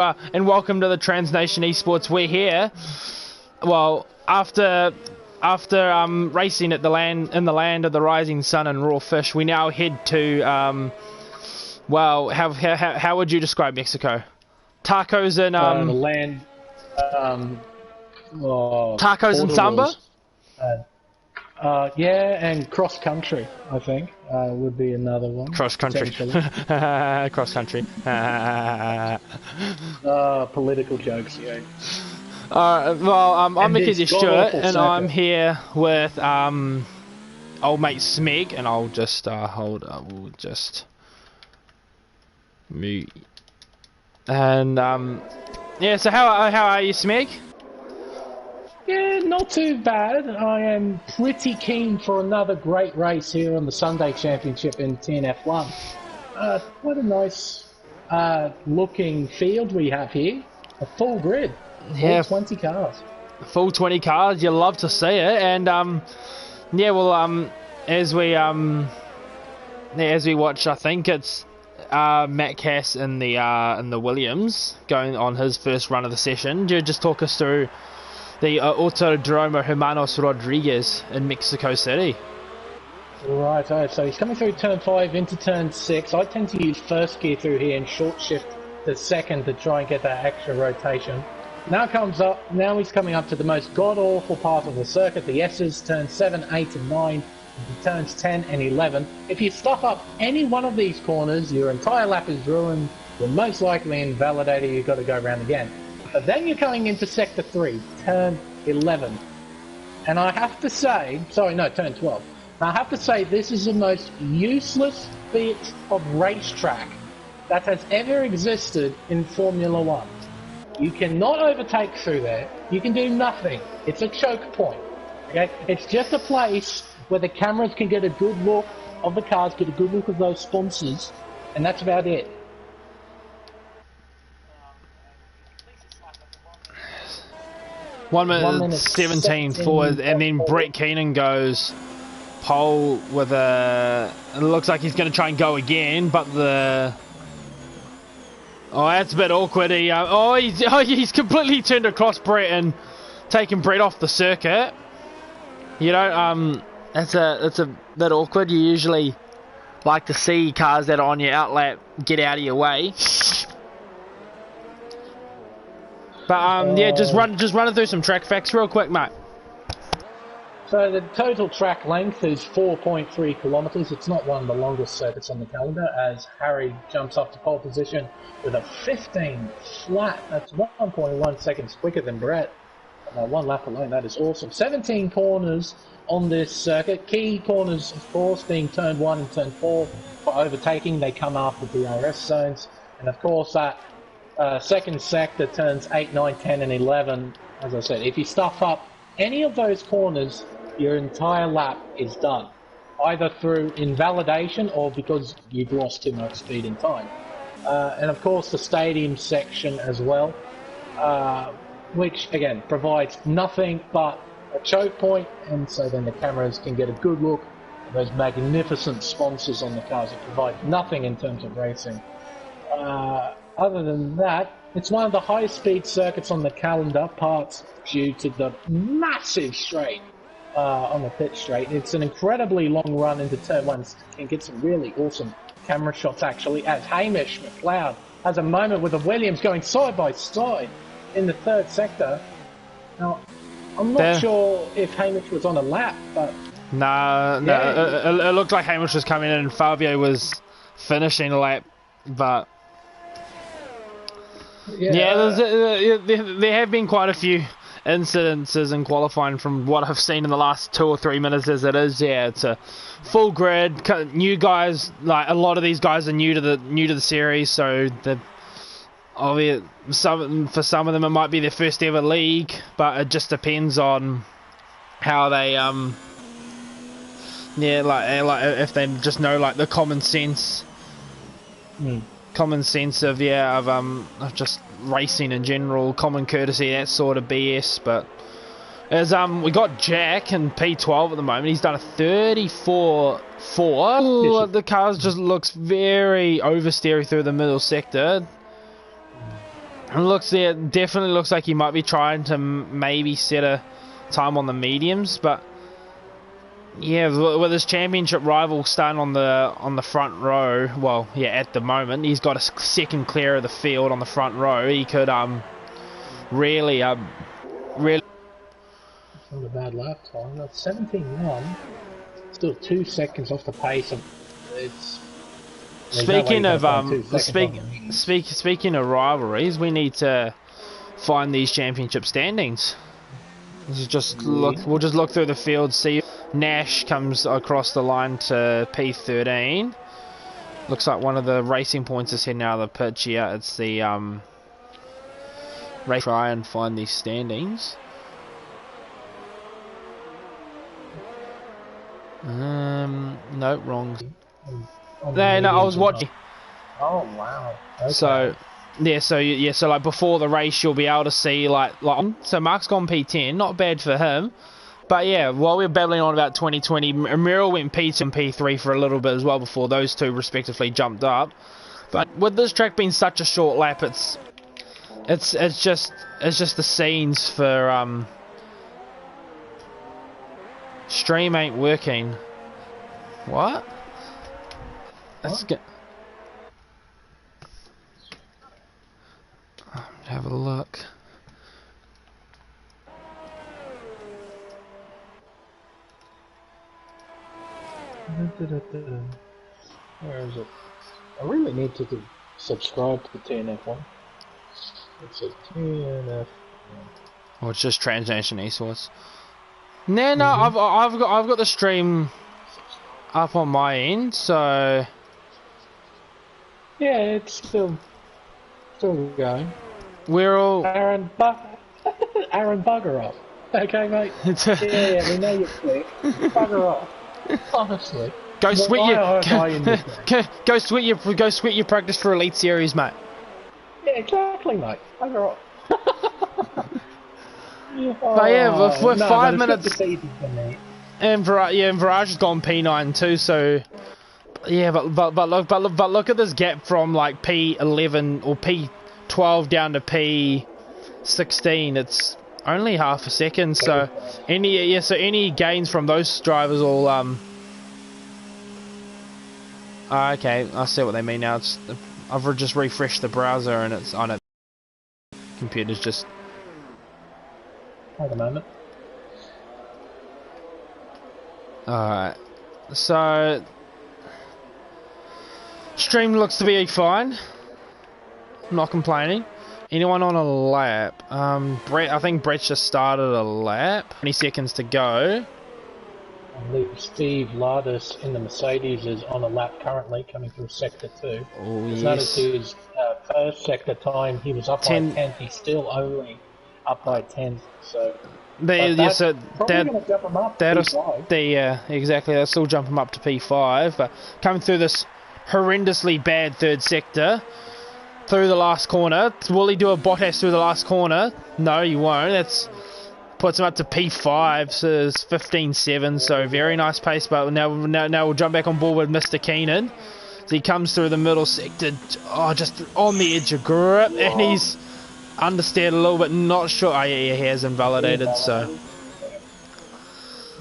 And welcome to the Transnation Esports. We're here, well, after racing at the land of the rising sun and raw fish, we now head to well, how would you describe Mexico? Tacos and the land, tacos and samba. Yeah, and cross country, I think, would be another one. Cross country. Cross country. Political jokes, yeah. Well, I'm Mackenzie Stewart, and I'm here with old mate Smeg, and I'll just we'll just mute. And yeah. So how are you, Smeg? Yeah, not too bad. I am pretty keen for another great race here on the Sunday Championship in TNF1. What a nice looking field we have here. A full grid. Yeah, full 20 cars. Full 20 cars. You love to see it. And yeah, well, as we watch, I think it's Matt Cass in the Williams going on his first run of the session. Do you just talk us through the Autodromo Hermanos Rodriguez in Mexico City? Right, so he's coming through turn 5 into turn 6. I tend to use first gear through here and short shift to second to try and get that extra rotation. Now he's coming up to the most god-awful part of the circuit, the S's, turns 7, 8 and 9, and turns 10 and 11. If you stuff up any one of these corners, your entire lap is ruined, you're most likely invalidated, you've got to go around again. But then you're coming into Sector 3, turn 11. And I have to say, sorry, no, turn 12. I have to say this is the most useless bit of racetrack that has ever existed in Formula 1. You cannot overtake through there. You can do nothing. It's a choke point. Okay? It's just a place where the cameras can get a good look of the cars, get a good look of those sponsors, and that's about it. 1 minute 17 forward, and then Brett Keenan goes pole with a. It looks like he's going to try and go again, but the. Oh, that's a bit awkward. He's completely turned across Brett and taken Brett off the circuit. You know, it's a bit awkward. You usually like to see cars that are on your outlap get out of your way. But yeah, just run it through some track facts real quick, mate. So the total track length is 4.3 kilometres. It's not one of the longest circuits on the calendar, as Harry jumps up to pole position with a 15 flat. That's 1.1 seconds quicker than Brett. One lap alone, that is awesome. 17 corners on this circuit. Key corners, of course, being turn 1 and turn 4 for overtaking. They come after DRS zones. And of course, that second sector turns 8, 9, 10 and 11. As I said, if you stuff up any of those corners, your entire lap is done, either through invalidation or because you've lost too much speed and time. And of course the stadium section as well, which again provides nothing but a choke point, and so then the cameras can get a good look at those magnificent sponsors on the cars. It provides nothing in terms of racing. Other than that, it's one of the highest speed circuits on the calendar, parts due to the massive straight on the pit straight. It's an incredibly long run into turn 1. Can get some really awesome camera shots actually, as Hamish McLeod has a moment with the Williams going side by side in the third sector. Now, I'm not sure if Hamish was on a lap, but no, it looked like Hamish was coming in and Fabio was finishing a lap, but yeah, there have been quite a few incidences in qualifying from what I've seen in the last 2 or 3 minutes as it is. Yeah, it's a full grid, new guys, like a lot of these guys are new to the series, so for some of them it might be their first ever league, but it just depends on how they like if they just know like the common sense of just racing in general, common courtesy, that sort of BS. But as we got Jack in P12 at the moment, he's done a 34.4. The car just looks very oversteery through the middle sector. Definitely looks like he might be trying to maybe set a time on the mediums, but yeah, with his championship rival starting on the front row, well, yeah, at the moment he's got a second clear of the field on the front row. He could really. It's not a bad lap time. That's 17.1. Still 2 seconds off the pace of it's. Speaking of speaking of rivalries, we need to find these championship standings. We'll just look through the field, see Nash comes across the line to P13. Looks like one of the racing points is heading out of the pitch here. It's the race. Try and find these standings. No, wrong. No, I was watching. Oh wow. Okay. So like before the race, you'll be able to see like so Mark's gone P10, not bad for him. But yeah, while we're babbling on about 2020, Merrill went P2 and P3 for a little bit as well before those two respectively jumped up. But with this track being such a short lap, it's just the scenes for stream ain't working. What? Let's get. Have a look. Where is it? I really need to subscribe to the TNF1. It's a TNF. Oh, it's just Transnation eSports. No, I've got the stream up on my end, so yeah, it's still going. We're all Aaron bugger off. Okay, mate. Yeah, we know you're quick. Bugger off. Honestly. Go sweat your practice for Elite Series, mate. Yeah, exactly, mate. Bugger off. But yeah, we're 5 minutes. And Virage has gone P9 too, so yeah, but look at this gap from like P11 or P12 down to P16. It's only half a second, so any gains from those drivers will okay, I see what they mean now. I've just refreshed the browser and it's on it. Computer's just. Wait a moment. Alright, so stream looks to be fine. I'm not complaining. Anyone on a lap? Brett, I think Brett's just started a lap. 20 seconds to go. I believe Steve Lardis in the Mercedes is on a lap currently, coming through sector 2. Oh yes. That is his first sector time. He was up by 10. He's still only up by 10. So. Exactly. They'll still jump him up to P5, but coming through this horrendously bad third sector, through the last corner. Will he do a Bottas through the last corner? No, he won't. That's puts him up to P5, so it's 15.7. So very nice pace. But now we'll jump back on board with Mr. Keenan. So he comes through the middle sector, just on the edge of grip, and he's understeered a little bit, not sure. Oh yeah, he has invalidated, so.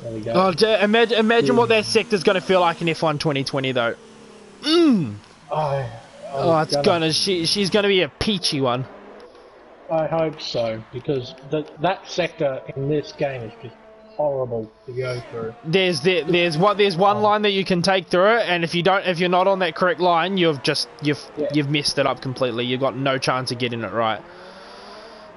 There we go. Imagine what that sector's going to feel like in F1 2020 though. She's going to be a peachy one. I hope so, because that sector in this game is just horrible to go through. There's one line that you can take through it, and if you're not on that correct line, you've messed it up completely. You've got no chance of getting it right.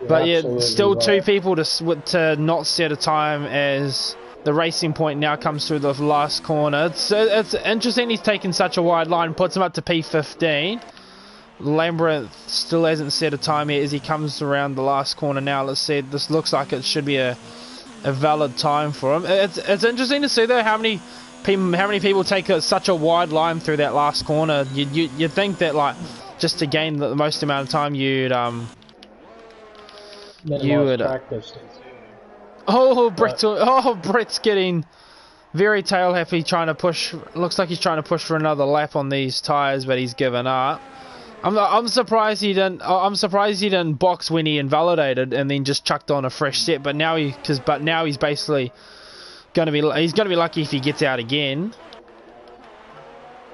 But yeah, still right. 2 people to not set a time as the racing point now comes through the last corner. So it's interesting he's taken such a wide line, puts him up to P15. Lambert still hasn't set a time yet as he comes around the last corner now. Let's see, this looks like it should be a valid time for him. It's interesting to see though how many people take such a wide line through that last corner. You'd think that like just to gain the most amount of time you'd practice. Brett's getting very tail happy, trying to push. Looks like he's trying to push for another lap on these tyres, but he's given up. I'm surprised he didn't. I'm surprised he didn't box when he invalidated and then just chucked on a fresh set. But now he's basically gonna be lucky if he gets out again.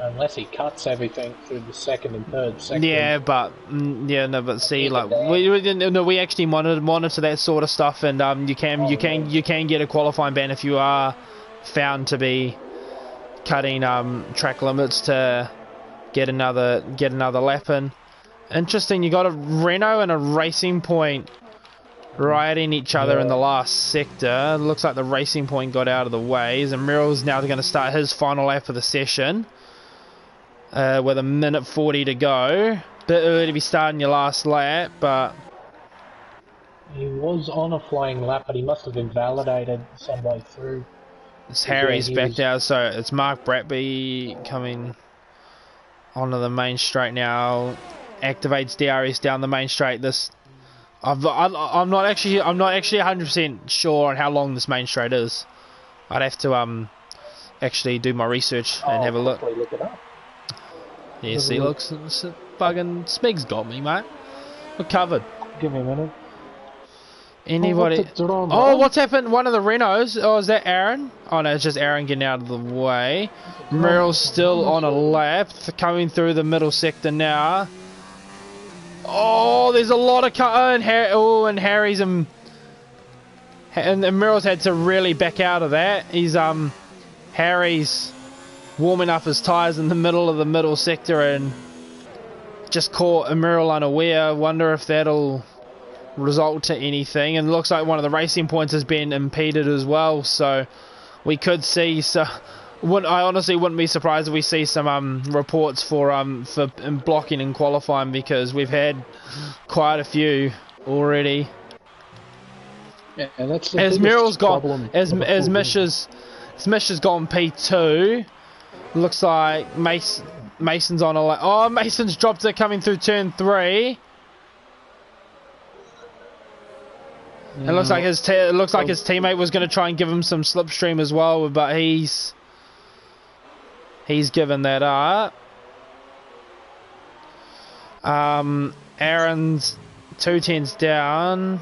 Unless he cuts everything through the second and third sector. Yeah, but but see, like we actually monitor that sort of stuff, and you can get a qualifying ban if you are found to be cutting track limits to get another lap in. Interesting, you got a Renault and a Racing Point riding each other in the last sector. Looks like the Racing Point got out of the way, and Merrill's now going to start his final lap of the session. With a minute 40 to go. Bit early to be starting your last lap, but he was on a flying lap, but he must have invalidated some way through. It's Harry's back now, so it's Mark Bratby coming onto the main straight now. Activates DRS down the main straight. I'm not actually 100% sure on how long this main straight is. I'd have to actually do my research and have a look. Look it up. Yeah, see, look, fucking Smig's got me, mate. We're covered. Give me a minute. Anybody? Oh, what's happened? One of the Renaults. Oh, is that Aaron? Oh no, it's just Aaron getting out of the way. Merrill's still on a lap, coming through the middle sector now. Oh, there's a lot of and Harry's and Merrill's had to really back out of that. He's Harry's warming up his tyres in the middle sector and just caught Merrill unaware. Wonder if that'll result to anything. And it looks like one of the Racing Points has been impeded as well, so we could see. So I honestly wouldn't be surprised if we see some reports for blocking and qualifying, because we've had quite a few already. Yeah, and that's the as Merrill's gone, as Mish has gone P2. Looks like Mason's on a lap. Oh, Mason's dropped it coming through turn 3. It looks like his teammate was going to try and give him some slipstream as well, but he's given that up. Aaron's 2/10s down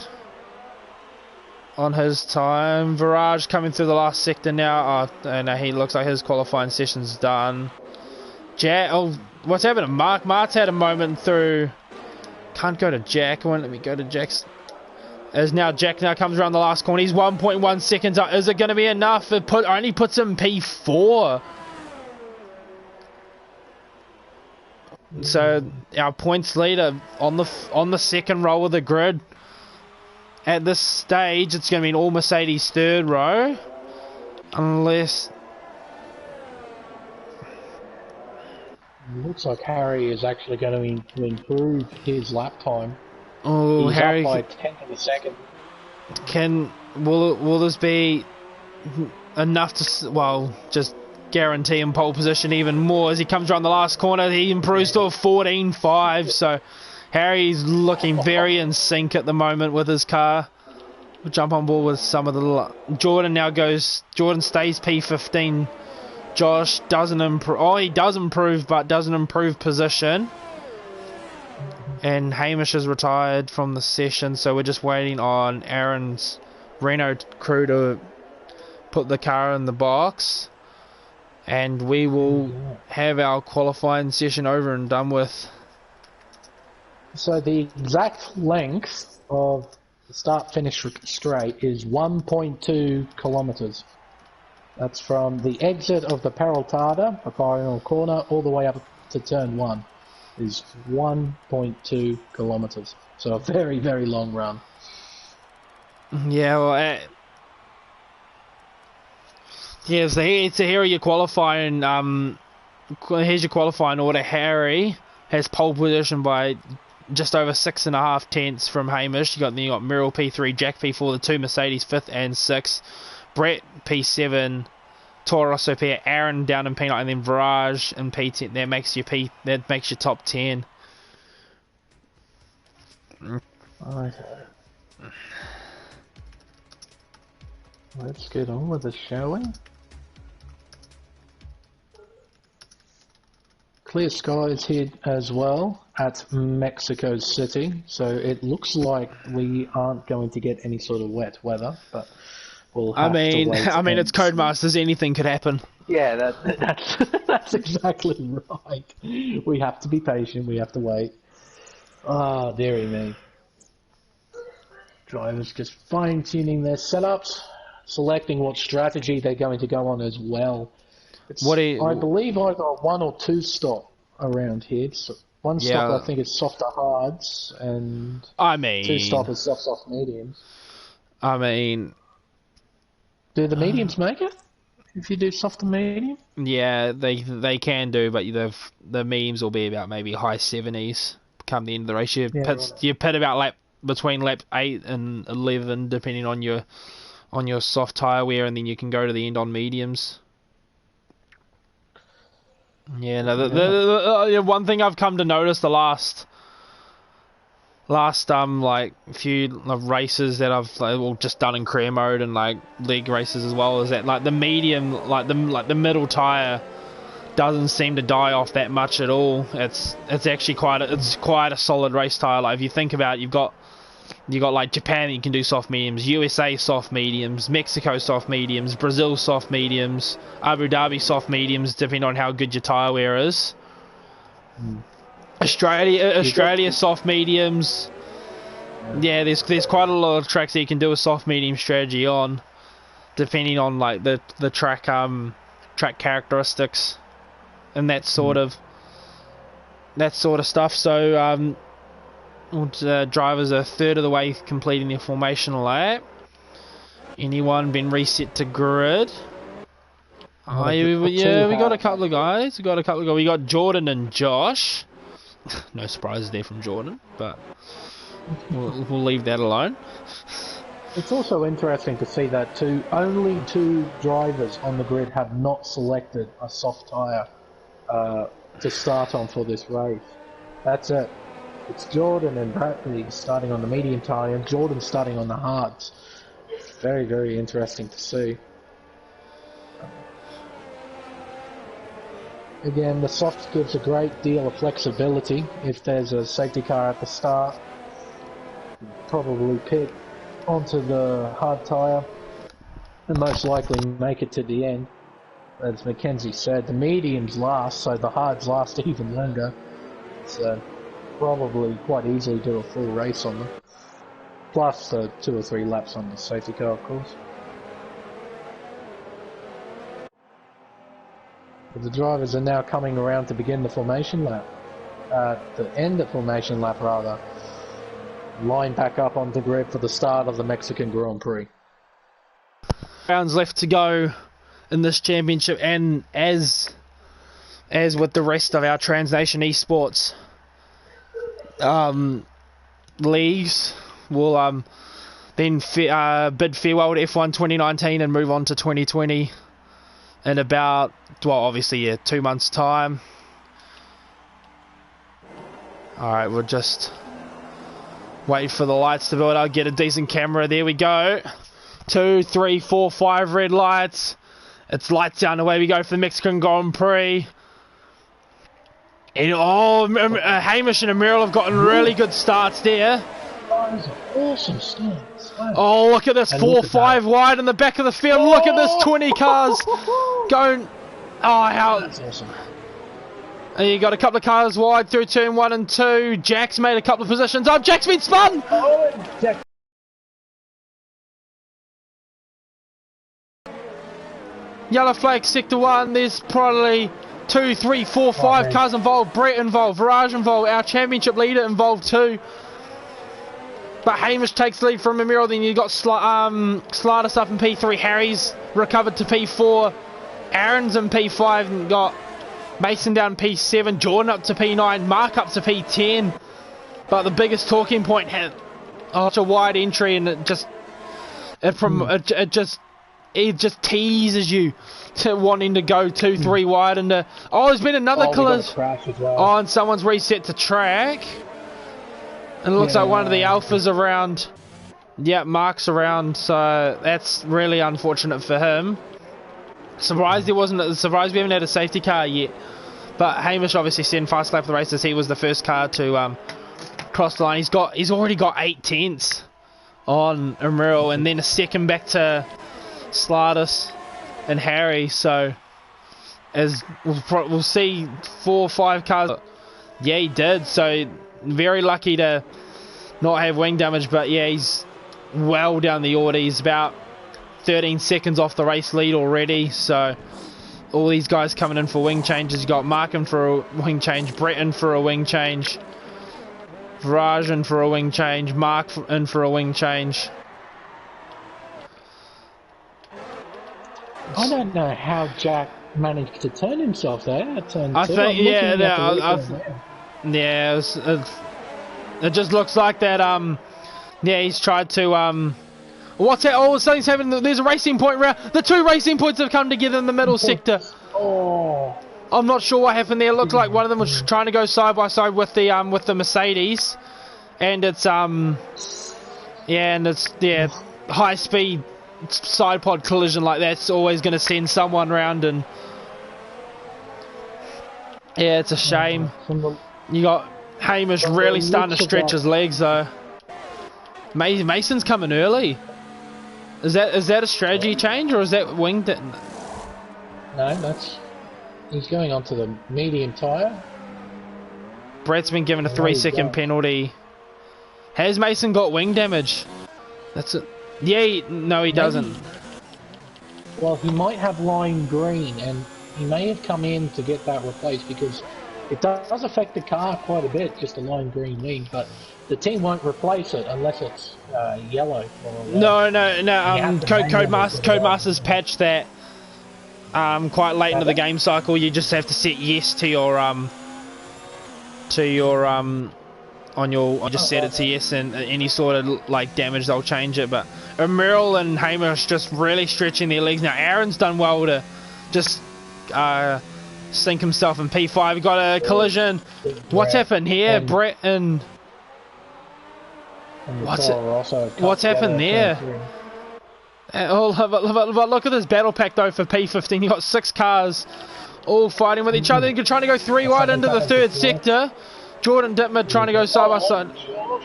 on his time. Viraj coming through the last sector now. Oh, and he looks like his qualifying session's done. What's happened to Mark? Mark's had a moment through. Can't go to Jack. Won't let me go to Jack's. As now Jack now comes around the last corner. He's 1.1 seconds up. Is it going to be enough? It only puts him P4. So our points leader on the second row of the grid. At this stage, it's going to be an all Mercedes third row, unless looks like Harry is actually going to improve his lap time. Oh, he's Harry! Up by 10th of a second. Will this be enough to just guarantee him pole position even more as he comes around the last corner? He improves to a 14.5. So Harry's looking very in sync at the moment with his car. We'll jump on board with some of the... Jordan stays P15. Josh doesn't improve. Oh, he does improve, but doesn't improve position. And Hamish is retired from the session, so we're just waiting on Aaron's Renault crew to put the car in the box. And we will have our qualifying session over and done with. So the exact length of the start-finish straight is 1.2 kilometres. That's from the exit of the Peraltada, the final corner, all the way up to turn 1. Is 1.2 kilometres. So a very, very long run. Yeah, well, so here are your qualifying. Here's your qualifying order. Harry has pole position by just over 6.5 tenths from Hamish. You got Merrill P3, Jack P4, the two Mercedes 5th and 6th, Brett P7, Toro Rosso P8, Aaron down in P9, and then Viraj in P10. That makes your top 10. Alright. Let's get on with this, shall we? clear skies here as well at Mexico City, so it looks like we aren't going to get any sort of wet weather, but we'll have to wait. I mean, it's Codemasters. Anything could happen. Yeah, that's exactly right. We have to be patient. We have to wait. Ah, dearie me. Drivers just fine-tuning their setups, selecting what strategy they're going to go on as well. I believe either a 1 or 2 stop around here. So one stop I think is softer hards, and 2 stop is soft mediums. I mean, do the mediums make it? If you do softer medium? Yeah, they can do, but the mediums will be about maybe high 70s come the end of the race. You pit about between lap 8 and 11, depending on your soft tyre wear, and then you can go to the end on mediums. Yeah, no, the one thing I've come to notice the last few races that I've just done in career mode and league races as well is that the medium, the middle tire doesn't seem to die off that much at all. It's actually quite a solid race tire. If you think about it, you got Japan, you can do soft mediums, USA soft mediums, Mexico soft mediums, Brazil soft mediums, Abu Dhabi soft mediums, depending on how good your tyre wear is. Australia soft mediums. Yeah, there's quite a lot of tracks that you can do a soft medium strategy on, depending on the track characteristics and that sort of stuff. So drivers are a third of the way completing their formation lap. Anyone been reset to grid? We got a couple of guys. We got Jordan and Josh. No surprises there from Jordan, but we'll leave that alone. It's also interesting to see that only 2 drivers on the grid have not selected a soft tyre to start on for this race. That's it. It's Jordan and Bradley starting on the medium tyre, and Jordan starting on the hards. Very, very interesting to see. Again, the soft gives a great deal of flexibility. If there's a safety car at the start, probably pit onto the hard tyre and most likely make it to the end. As Mackenzie said, the mediums last, so the hards last even longer. So probably quite easily do a full race on them. Plus 2 or 3 laps on the safety car, of course. But the drivers are now coming around to begin the formation lap. To end the formation lap, rather. Line back up onto grid for the start of the Mexican Grand Prix. Rounds left to go in this championship, and as with the rest of our Trans Nation eSports leagues, we'll then bid farewell to F1 2019 and move on to 2020 in about, obviously 2 months' time. Alright, we'll just wait for the lights to build. I'll get a decent camera. There we go. 2, 3, 4, 5 red lights. It's lights down. Away we go for the Mexican Grand Prix. And Hamish and Emeril have gotten really good starts there. Those are awesome starts. Wow. Oh, look at this. 4, 5 wide in the back of the field. Look at this. 20 cars going. Oh, how. That's awesome. And you got a couple of cars wide through turn 1 and 2. Jack's made a couple of positions. Oh, Jack's been spun. Oh, Jack. Yellow flag, sector 1. There's probably 2, 3, 4, 5 cars involved. Brett involved. Viraj involved. Our championship leader involved too. But Hamish takes the lead from Emeril. Then you got Slardis up in P3. Harry's recovered to P4. Aaron's in P5 and got Mason down P7. Jordan up to P9. Mark up to P10. But the biggest talking point had such a wide entry, and it just teases you to wanting to go 2, 3 wide. And there's been another collision. Oh, and someone's reset to track. And it looks like one of the alphas around. Yeah, Mark's around, so that's really unfortunate for him. Surprised we haven't had a safety car yet. But Hamish obviously said in fast lap of the race as he was the first car to cross the line. He's already got 8 tenths on Emerald, and then a second back to Slardis and Harry. So as we'll see 4 or 5 cars. Yeah, he did. So very lucky to not have wing damage. But yeah, he's well down the order. He's about 13 seconds off the race lead already. So all these guys coming in for wing changes. You got Mark in for a wing change, Brett in for a wing change, Viraj in for a wing change, Mark in for a wing change. I don't know how Jack managed to turn himself there at turn 2. I think, it just looks like that. Yeah, he's tried to. What's that? Oh, something's happened. There's a racing point around. The 2 racing points have come together in the middle sector. Oh. I'm not sure what happened there. It looked like one of them was trying to go side by side with the Mercedes, and it's high speed side pod collision like that's always going to send someone round, and yeah, it's a shame. You got Hamish really starting to stretch his legs though. Mason's coming early. Is that a strategy change, or is that winged? No, he's going on to the medium tyre. Brett's been given a 3-second penalty. Has Mason got wing damage? That's it. Yeah, no, he doesn't. Well, he might have lime green, and he may have come in to get that replaced, because it does affect the car quite a bit, just a lime green wing, but the team won't replace it unless it's yellow. No. Codemasters patched that quite late into the game cycle. You just have to set yes to your just set it to yes, and any sort of like damage they'll change it. But Merrill and Hamish just really stretching their legs now. Aaron's done well to just sink himself in P5. Got a collision. What's happened here? Brett and what's happened there? But look at this battle pack though for P15. You got 6 cars all fighting with each other. They're trying to go 3 wide into the 3rd sector. Jordan Dittmer trying to go side by side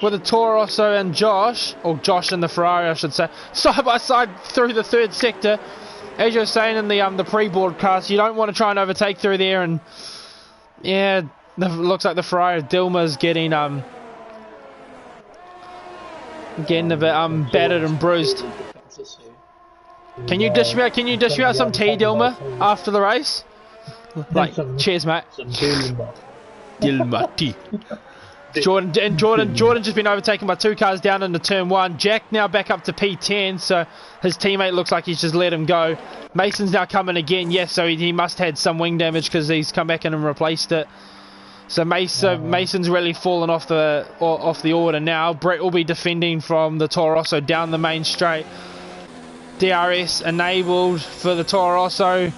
with the Toro Rosso and Josh and the Ferrari, I should say, side by side through the 3rd sector. As you're saying in the pre-broadcast, you don't want to try and overtake through there, and yeah, looks like the Ferrari Dilma's getting a bit battered and bruised. Can you dish me out some tea, Dilma, after the race? Like, cheers, mate. Dilma tea. Jordan just been overtaken by 2 cars down into turn 1. Jack now back up to P10, so his teammate looks like he's just let him go. Mason's now coming again, yes, so he must have had some wing damage because he's come back in and replaced it. So Mason's really fallen off the order now. Brett will be defending from the Toro Rosso down the main straight. DRS enabled for the Toro Rosso,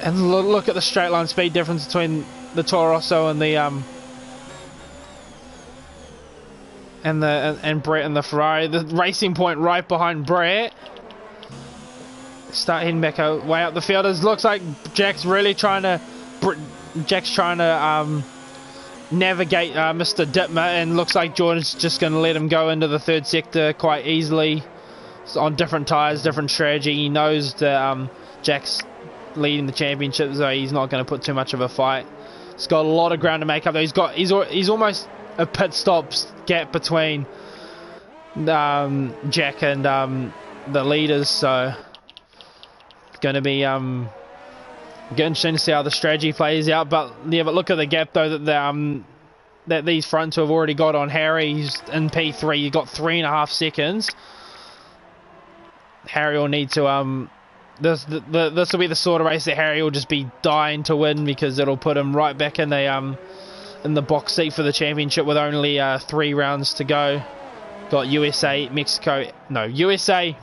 and look at the straight line speed difference between the Toro Rosso and the and Brett and the Ferrari. The racing point right behind Brett. Start heading back way up the field. It looks like Jack's trying to navigate Mr. Dittmer, and looks like Jordan's just going to let him go into the 3rd sector quite easily. It's on different tyres, different strategy. He knows that Jack's leading the championship, so he's not going to put too much of a fight. He's got a lot of ground to make up. He's almost a pit stop gap between Jack and the leaders, so it's going to be interesting to see how the strategy plays out. But look at the gap though that these front 2 have already got on Harry. He's in P3. You've got 3.5 seconds. Harry will need to this will be the sort of race that Harry will just be dying to win, because it'll put him right back in the box seat for the championship with only 3 rounds to go. Got USA,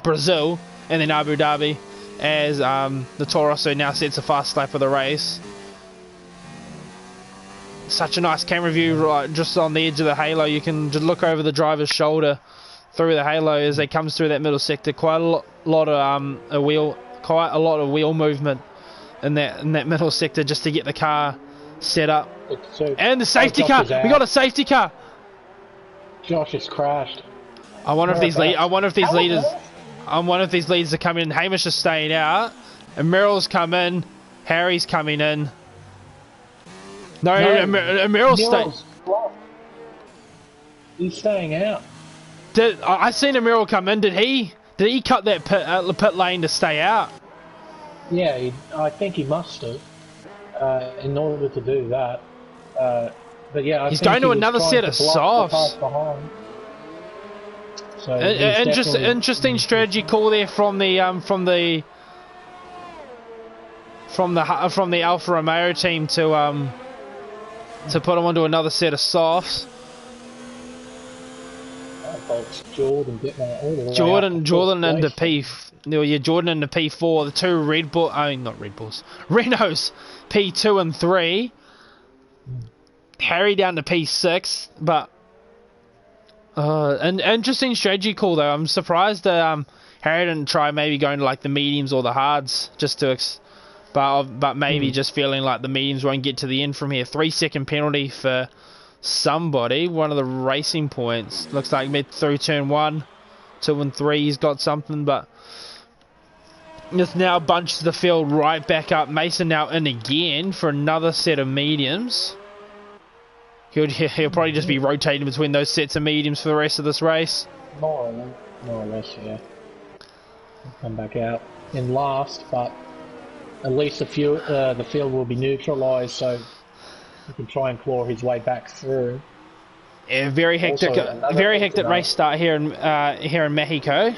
Brazil, and then Abu Dhabi, as the Toro Rosso now sets a fast lap of the race. Such a nice camera view right just on the edge of the halo. You can just look over the driver's shoulder through the halo as they comes through that middle sector. Quite a lot of wheel movement in that middle sector just to get the car set up. So, And the safety car. We got a safety car. Josh has crashed. I wonder if these leaders are coming in. Hamish is staying out. And Merrill's come in. Harry's coming in. No, Merrill's staying. He's staying out. I seen a Merrill come in. Did he cut that pit lane to stay out? Yeah, I think he must have. In order to do that. But yeah, he's going to another set of softs. So interesting strategy call there from the Alfa Romeo team to put him onto another set of softs. Jordan into P4. The two Renaults P2 and 3. Harry down to P6, but an interesting strategy call though. I'm surprised Harry didn't try maybe going to like the mediums or the hards just to, but maybe just feeling like the mediums won't get to the end from here. 3-second penalty for somebody. One of the racing points looks like mid through turn 1, 2 and 3. He's got something, but it's now bunched the field right back up. Mason now in again for another set of mediums. He'll probably just be rotating between those sets of mediums for the rest of this race. More or less, yeah. He'll come back out in last, but at least the field will be neutralised, so he can try and claw his way back through. Yeah, very hectic race start here in Mexico.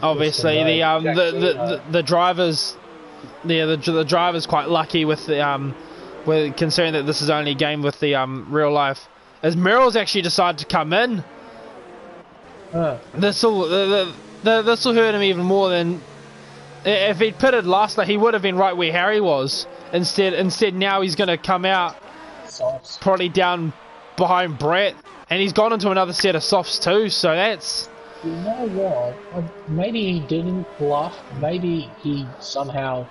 Obviously, the drivers, the driver's quite lucky with the considering that this is only a game with the real life. As Merrill's actually decided to come in, this will hurt him even more than if he'd pitted last night. He would have been right where Harry was. Instead, now he's going to come out probably down behind Brett, and he's gone into another set of softs too. So that's. You know what? Maybe he didn't bluff. Maybe he somehow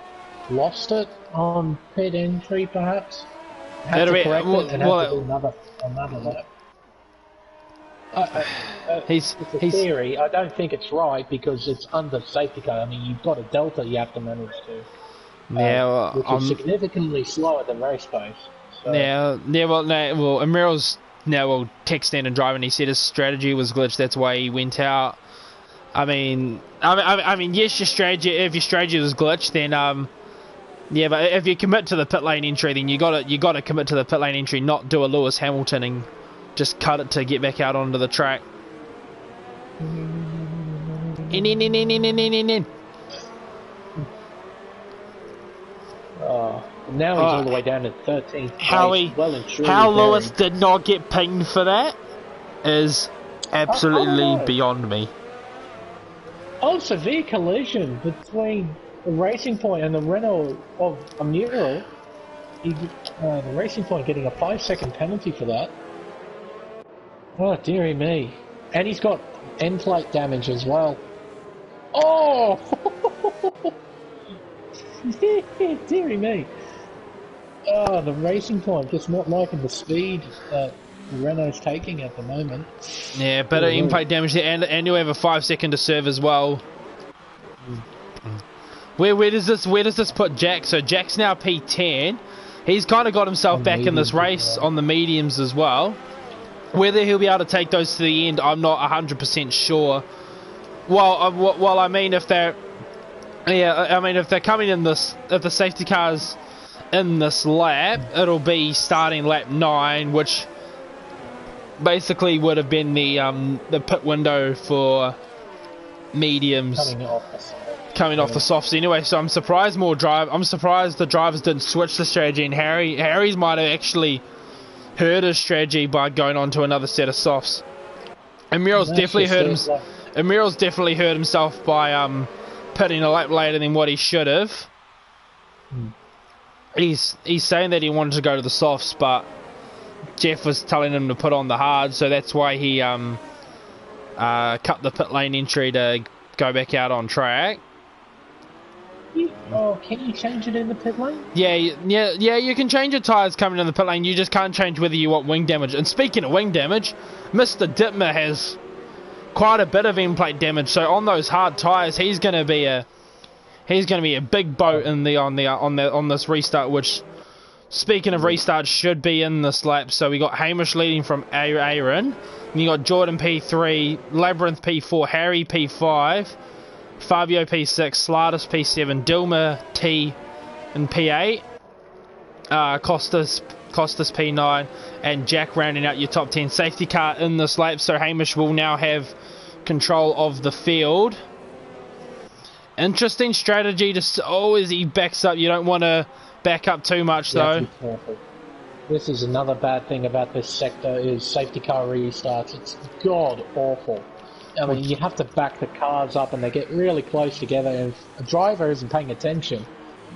lost it on pit entry, perhaps. Had to correct it and had to do another lap. It's a theory. I don't think it's right because it's under safety car. I mean, you've got a delta you have to manage to. Which is significantly slower than race pace. So. Merrill's now texting and driving. He said his strategy was glitched. That's why he went out. I mean, yes, your strategy. If your strategy was glitched, then yeah, but if you commit to the pit lane entry, then you gotta commit to the pit lane entry, not do a Lewis Hamilton and just cut it to get back out onto the track. Now he's all the way down to 13th. How Lewis did not get pinged for that is absolutely beyond me. Oh, severe collision between the Racing Point and the Renault of Amuro. The Racing Point getting a 5-second penalty for that. Oh, dearie me. And he's got end plate damage as well. Oh! Dearie me. Oh, the Racing Point just not liking the speed that Renault's taking at the moment. Yeah, better in-plate damage there, and you have a 5-second to serve as well. Where does this put Jack? So Jack's now P10. He's kind of got himself back in this race on the mediums as well. Whether he'll be able to take those to the end, I'm not 100% sure. Well, I mean, if they're coming in this, if the safety car's in this lap, it'll be starting lap 9, which basically would have been the pit window for mediums coming off the softs anyway. So I'm surprised the drivers didn't switch the strategy, and Harry's might have actually hurt his strategy by going on to another set of softs. And Merrill's definitely hurt himself by pitting a lap later than what he should have. He's saying that he wanted to go to the softs, but Jeff was telling him to put on the hard, so that's why he cut the pit lane entry to go back out on track. Oh, can you change it in the pit lane? Yeah, you can change your tyres coming in the pit lane. You just can't change whether you want wing damage. And speaking of wing damage, Mr. Dittmer has quite a bit of end plate damage. So on those hard tyres, he's going to be a big boat in on this restart. Which, speaking of restarts, should be in this lap. So we got Hamish leading from Aaron. And you got Jordan P3, Labyrinth P4, Harry P5. Fabio P6, Slardis P7, Dilma T and P8, Costas P9, and Jack rounding out your top 10. Safety car in this lap, so Hamish will now have control of the field. Interesting strategy to... Oh, as he backs up, you don't want to back up too much though. This is another bad thing about this sector, is safety car restarts. It's god awful. I mean, you have to back the cars up and they get really close together, and if a driver isn't paying attention,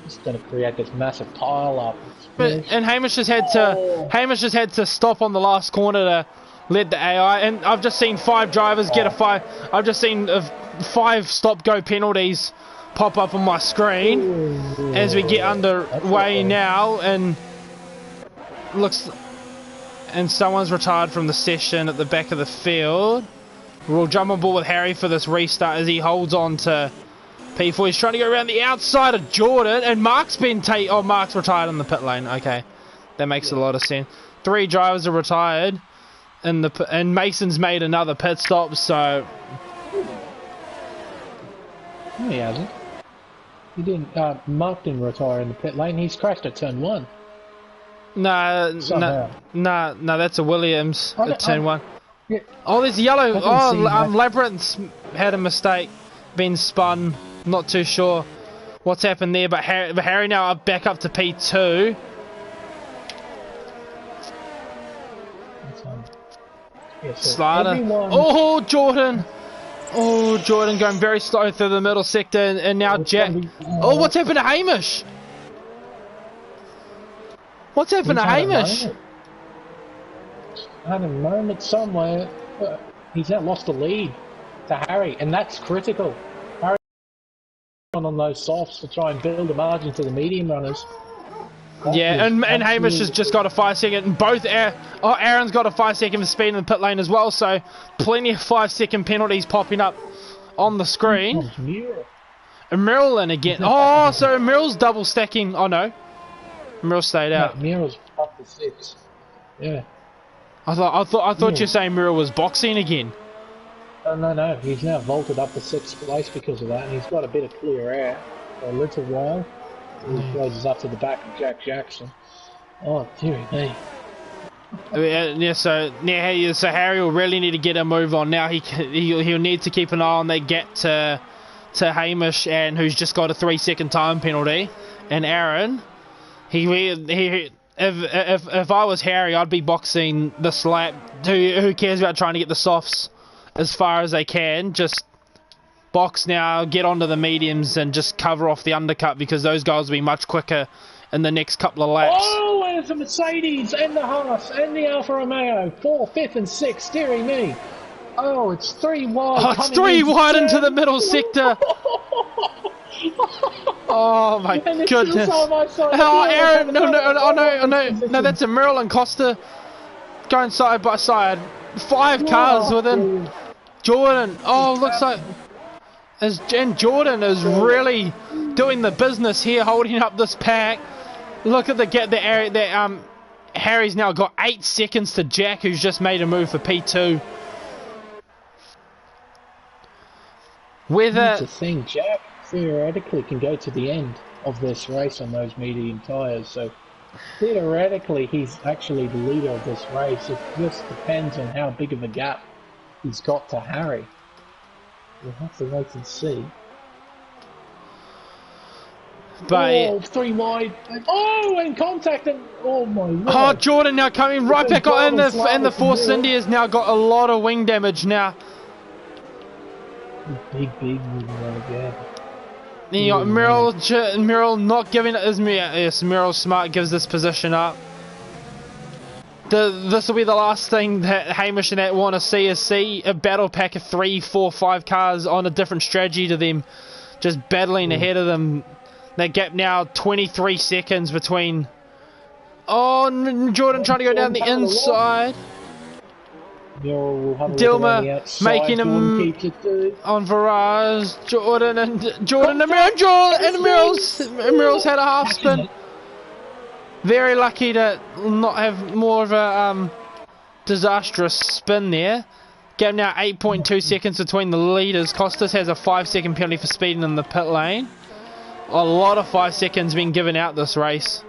it's going to create this massive pile up. And Hamish has had to stop on the last corner to let the AI, and I've just seen 5 drivers get a 5. I've just seen 5 stop-go penalties pop up on my screen as we get underway now, and someone's retired from the session at the back of the field. We'll jump on board with Harry for this restart as he holds on to P4. He's trying to go around the outside of Jordan, and Mark's been Mark's retired in the pit lane. Okay, that makes a lot of sense. 3 drivers are retired, and Mason's made another pit stop. So no, he hasn't. He didn't. Mark didn't retire in the pit lane. He's crashed at turn 1. No, that's a Williams at turn 1. Yeah. Oh, there's yellow. Oh, Labyrinth's had a mistake, been spun. Not too sure what's happened there, but Harry now back up to P2. Slider. Oh, Jordan. Oh, Jordan going very slow through the middle sector, and now Jack. Oh, what's happened to Hamish? What's happened to Hamish? Had a moment somewhere, but he's now lost the lead to Harry, and that's critical. Harry on those softs to try and build a margin to the medium runners. Yeah, and Hamish has just got a 5-second, and both Aaron's got a 5-second speed in the pit lane as well, so plenty of 5-second penalties popping up on the screen. And Merrill in again. Oh, so Merrill's double stacking. Oh no, Merrill stayed out. Merrill's up to 6. Yeah. I thought you were saying Muriel was boxing again. No. He's now vaulted up to 6th place because of that, and he's got a bit of clear air for a little while. He closes up to the back of Jack Jackson. Oh, dearie me. Yeah, so Harry will really need to get a move on now. He'll need to keep an eye on that gap to Hamish, and who's just got a 3-second time penalty, and Aaron. If I was Harry, I'd be boxing this lap. Who cares about trying to get the softs as far as they can? Just box now, get onto the mediums, and just cover off the undercut, because those guys will be much quicker in the next couple of laps. Oh, and it's the Mercedes and the Haas and the Alfa Romeo. 4th, 5th, and 6th. Dearie me. Oh, it's 3 wide. Oh, it's 3 wide into the middle sector. Oh my goodness! Oh, Aaron! No! That's a Merrill and Costa going side by side. 5 cars within. Jordan. Oh, looks like. And Jordan is really doing the business here, holding up this pack. Look at the area. Harry's now got 8 seconds to Jack, who's just made a move for P2. That's the thing, Jack theoretically can go to the end of this race on those medium tyres, so theoretically he's actually the leader of this race. It just depends on how big of a gap he's got to Harry. We'll have to wait and see. But 3 wide. Oh, and contact, and oh my word. Oh, Jordan now coming right back on, and the Force India has now got a lot of wing damage now. Big moving on again. Then you got Merrill not giving it as yes, Merrill Smart gives this position up. This will be the last thing that Hamish and that want to see a battle pack of 3, 4, 5 cars on a different strategy to them, just battling ahead of them. That gap now 23 seconds between... Oh, Jordan trying to go down the inside. Dilma making him on Virage. Jordan and Emerald's had a half spin. Very lucky to not have more of a disastrous spin there. Gap now 8.2 seconds between the leaders. Costas has a 5-second penalty for speeding in the pit lane. A lot of 5 seconds being given out this race.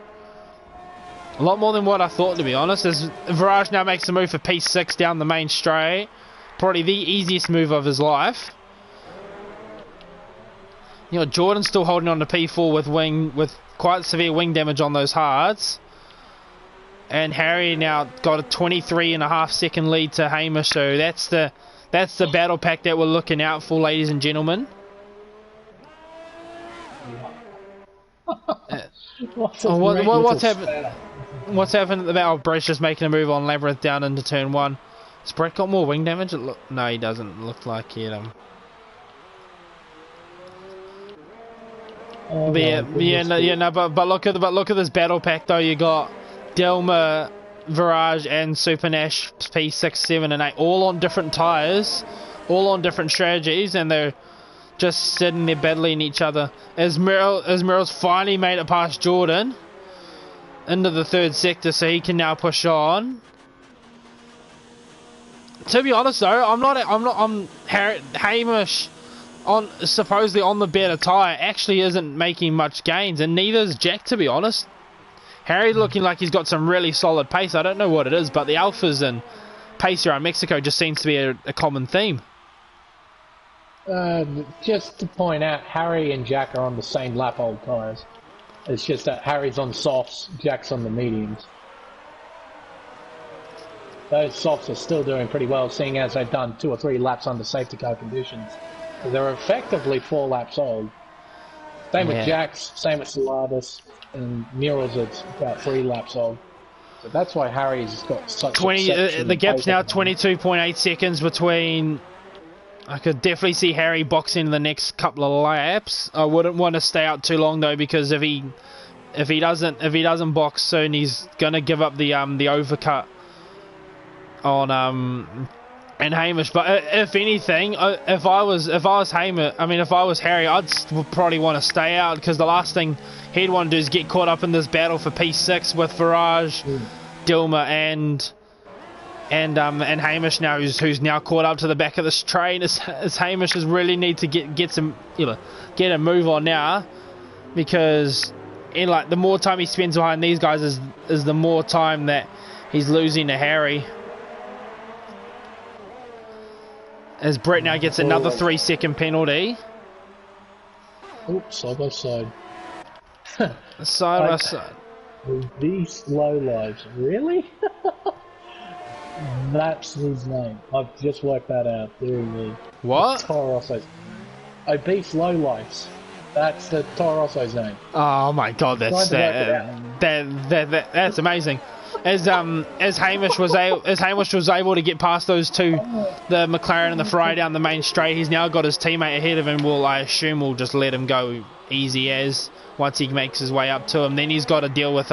A lot more than what I thought, to be honest. As Virage now makes a move for P6 down the main straight. Probably the easiest move of his life. You know, Jordan's still holding on to P4 with quite severe wing damage on those hards. And Harry now got a 23.5 second lead to Hamish, so that's the battle pack that we're looking out for, ladies and gentlemen. What's happened? What's happened at the battle? Brett's just making a move on Labyrinth down into turn 1. Has Brett got more wing damage? No, he doesn't look like he had But look at this battle pack though. You got Dilma, Virage, and Super Nash P6, 7, and 8, all on different tyres, all on different strategies, and they're just sitting there battling each other. Esmeralda's finally made it past Jordan into the third sector, so he can now push on. To be honest though, Hamish supposedly on the better tyre actually isn't making much gains, and neither is Jack, to be honest. Harry looking like he's got some really solid pace. I don't know what it is, but the alphas and pace around Mexico just seems to be a common theme. Just to point out, Harry and Jack are on the same lap old tyres. It's just that Harry's on softs, Jack's on the mediums. Those softs are still doing pretty well, seeing as they've done 2 or 3 laps under safety car conditions. They're effectively 4 laps old. Same with Jack's, same with Solaris, and Mural's at about 3 laps old. So that's why Harry's got such the gap's now 22.8 seconds between. I could definitely see Harry boxing the next couple of laps. I wouldn't want to stay out too long though, because if he doesn't box soon, he's gonna give up the overcut on and Hamish. But if anything, if I was Harry, I'd probably want to stay out, because the last thing he'd want to do is get caught up in this battle for P6 with Virage, Dilma, and Hamish now, who's now caught up to the back of this train. As Hamish is really need to get a move on now, because the more time he spends behind these guys is the more time that he's losing to Harry. As Brett now gets another 3-second penalty. Oops, side by side. Side by side. These low lives, really? That's his name. I've just worked that out. There he is. What? Toro Rosso's obese low lives. That's the Toro Rosso's name. Oh my god, that's amazing. As Hamish was able to get past those two, the McLaren and the Ferrari down the main straight, he's now got his teammate ahead of him. I assume we'll just let him go easy as once he makes his way up to him. Then he's got to deal with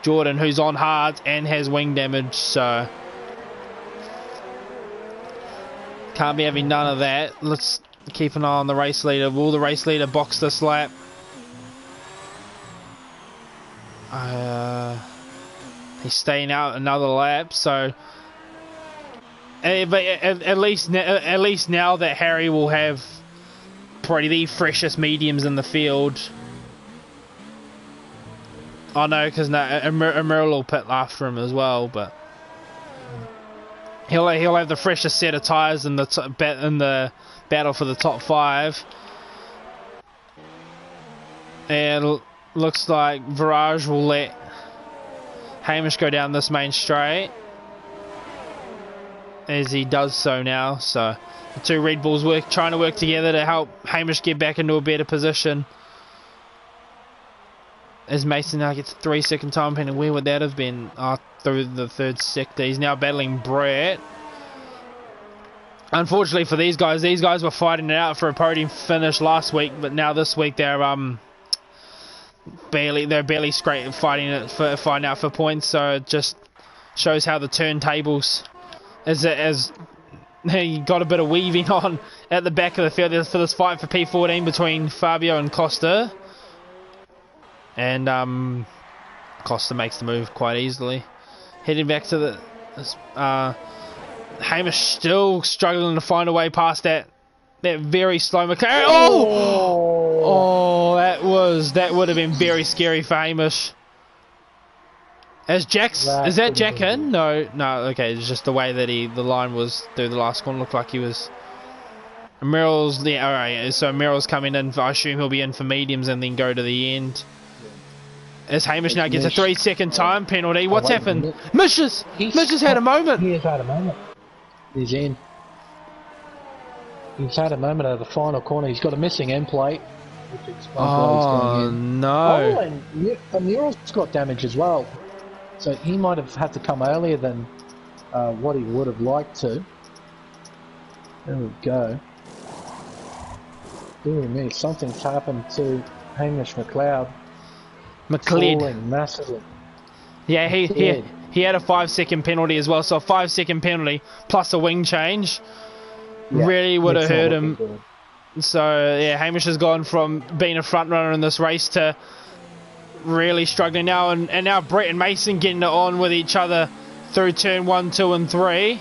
Jordan, who's on hard and has wing damage, so can't be having none of that. Let's keep an eye on the race leader. Will the race leader box this lap? He's staying out another lap, so but at least now that Harry will have probably the freshest mediums in the field. I know, because Emerald will pit after him as well, but he'll have the freshest set of tyres in the battle for the top 5. And looks like Virage will let Hamish go down this main straight, as he does so now. So the two Red Bulls trying to work together to help Hamish get back into a better position. As Mason now gets a 3-second time penalty. Where would that have been? Through the third sector. He's now battling Brett. Unfortunately for these guys were fighting it out for a podium finish last week, but now this week they're they're barely fighting out for points. So it just shows how the turntables as he got a bit of weaving on at the back of the field for this fight for P14 between Fabio and Costa. And Costa makes the move quite easily. Heading back to the Hamish still struggling to find a way past that very slow McLaren. Oh, that would have been very scary for Hamish. Is that Jack in? No, okay, it's just the way that the line was through the last corner. Looked like he was. Merrill's, yeah, alright, so Merrill's coming in, I assume he'll be in for mediums and then go to the end. As Hamish now gets a 3-second time penalty. What's happened? Mish has had a moment. He has had a moment. He's in. He's had a moment at the final corner. He's got a missing end plate. Which explains why he's going in. No. Oh, and Mural's got damage as well. So he might have had to come earlier than what he would have liked to. There we go. Dear me, something's happened to Hamish McLeod. Falling massively. Yeah, he had a 5-second penalty as well, so a 5-second penalty plus a wing change really would have hurt him. So yeah, Hamish has gone from being a front runner in this race to really struggling now, and now Brett and Mason getting it on with each other through turn 1, 2 and 3.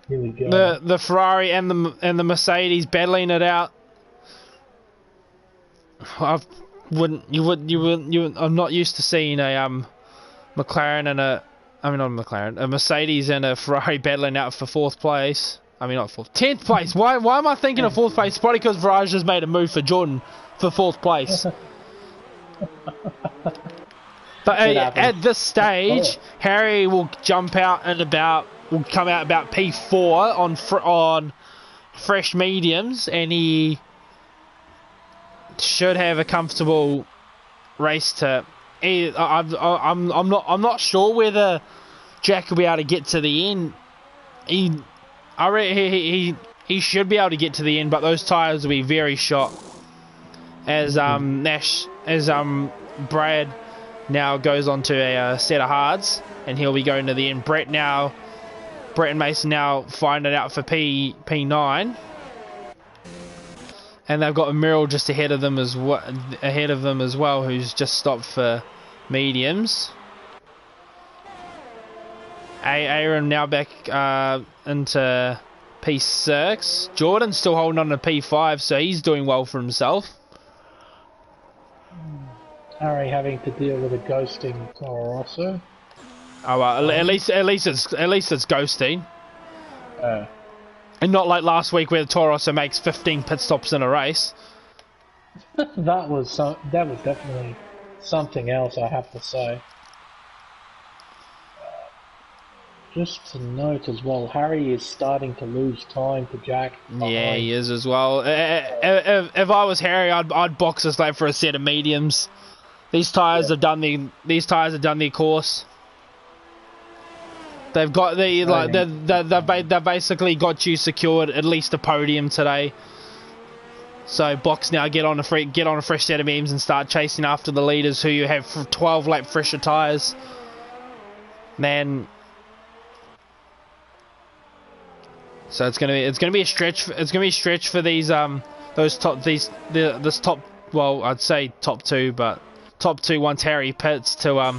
Here we go. The Ferrari and the Mercedes battling it out. I'm not used to seeing a McLaren and a Mercedes and a Ferrari battling out for 4th place. I mean, not 4th, 10th place. Why am I thinking of 4th place? It's probably because Viraj has made a move for Jordan for 4th place. But at this stage, Harry will come out about P4 on fresh mediums, and he should have a comfortable race to. I'm not sure whether Jack will be able to get to the end. He should be able to get to the end, but those tyres will be very shot. As Brad now goes on to a set of hards, and he'll be going to the end. Brett and Mason now find it out for P9. And they've got a Merrill just ahead of them as well, who's just stopped for mediums. Aaron now back into P6. Jordan's still holding on to P5, so he's doing well for himself. Harry having to deal with a ghosting Toro Rosso. Oh well, at least it's ghosting. And not like last week where the Toro Rosso makes 15 pit stops in a race. that was definitely something else, I have to say. Just to note as well, Harry is starting to lose time to Jack. Yeah, he is as well. If I was Harry, I'd box this lap for a set of mediums. These tyres have done their course. They've got they've basically got you secured at least a podium today. So box now, get on a fresh set of mediums and start chasing after the leaders who you have 12 lap fresher tyres. Man. So it's gonna be a stretch. It's gonna be a stretch for these this top. Well, I'd say top two, but top two once Harry pits to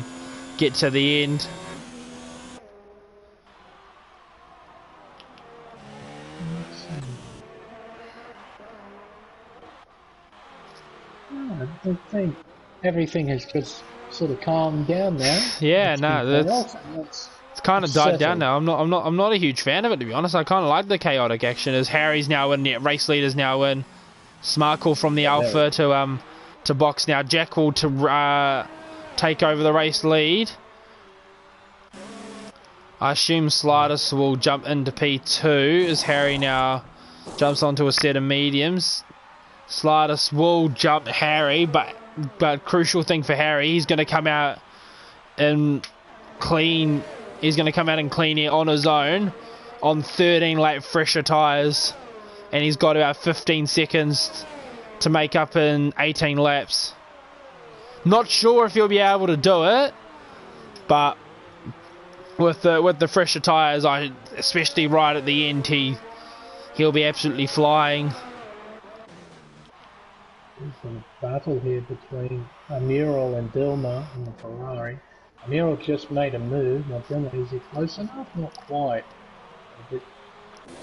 get to the end. I think everything has just sort of calmed down now. Yeah, it's kind of died down now. I'm not a huge fan of it, to be honest. I kind of like the chaotic action as Harry's now in, race leader's now in. Smart call from the Alpha to box now. Jack will to take over the race lead. I assume Slidus will jump into P2 as Harry now jumps onto a set of mediums. Slidus will jump Harry, but crucial thing for Harry, he's going to come out and clean. He's going to come out and clean it on his own on 13 lap fresher tyres, and he's got about 15 seconds to make up in 18 laps. Not sure if he'll be able to do it, but with the fresher tyres, especially right at the end, he'll be absolutely flying. There's a battle here between Amiral and Dilma in the Ferrari. Amiral just made a move. Now Dilma, is he close enough? Not quite. A bit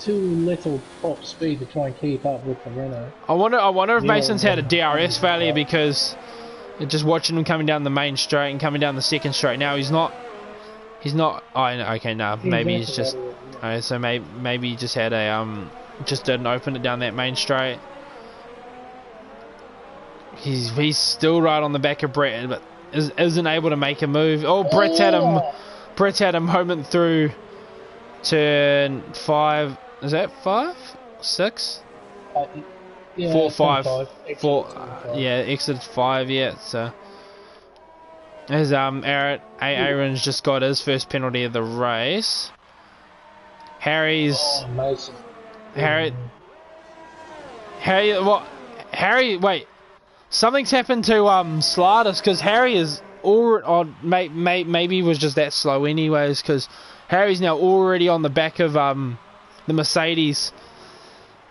too little top speed to try and keep up with the Renault. I wonder if Mason's had a DRS failure, because just watching him coming down the main straight and coming down the second straight. Now he's not. Oh, okay, no. Maybe he's just. So maybe he just had a just didn't open it down that main straight. He's still right on the back of Brett, but isn't able to make a move. Oh, Brett's had a moment through turn 5. Is that 5? 6? Yeah, 4, 5. 4. Yeah, exit 5. Yeah. So as Aaron's just got his first penalty of the race. Harry's. Oh, Mason. Harry. What? Harry. Wait. Something's happened to Slatus, because Harry is maybe he was just that slow anyways, because Harry's now already on the back of the Mercedes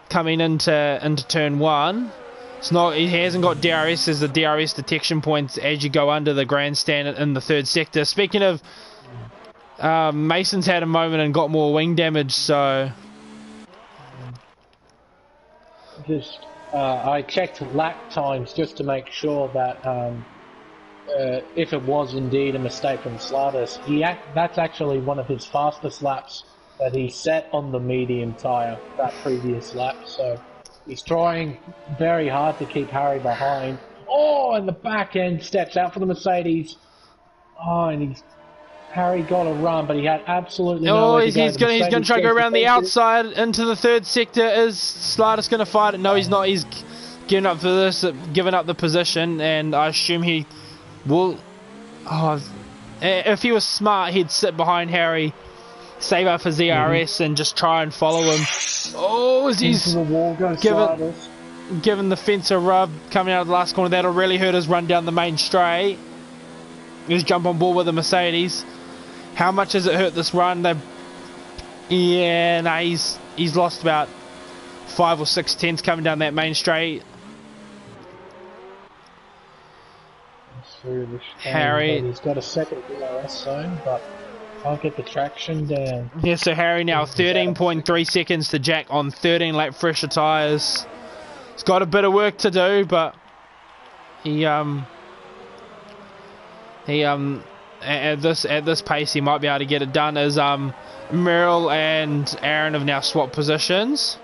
coming into turn 1. It's not, he hasn't got DRS as the DRS detection points as you go under the grandstand in the third sector. Speaking of, Mason's had a moment and got more wing damage, so just I checked lap times just to make sure that if it was indeed a mistake from Slatus, that's actually one of his fastest laps that he set on the medium tyre that previous lap. So he's trying very hard to keep Harry behind. Oh, and the back end steps out for the Mercedes. Oh, and Harry got a run, but he had absolutely no way to go. He's going to try to go around the outside into the third sector. Is Slatus going to fight it? No, he's not. He's given up for this, given up the position, and I assume he will. Oh, if he was smart, he'd sit behind Harry, save up his DRS, and just try and follow him. Oh, as he's given the fence a rub coming out of the last corner. That'll really hurt his run down the main straight. He's jump on board with the Mercedes. How much has it hurt this run? He's lost about 5 or 6 tenths coming down that main straight. Harry, he's got a second DRS zone, but can't get the traction down. Yeah, so Harry now 13.3 seconds to Jack on 13 lap fresher tyres. He's got a bit of work to do, but at this pace he might be able to get it done. As Merrill and Aaron have now swapped positions.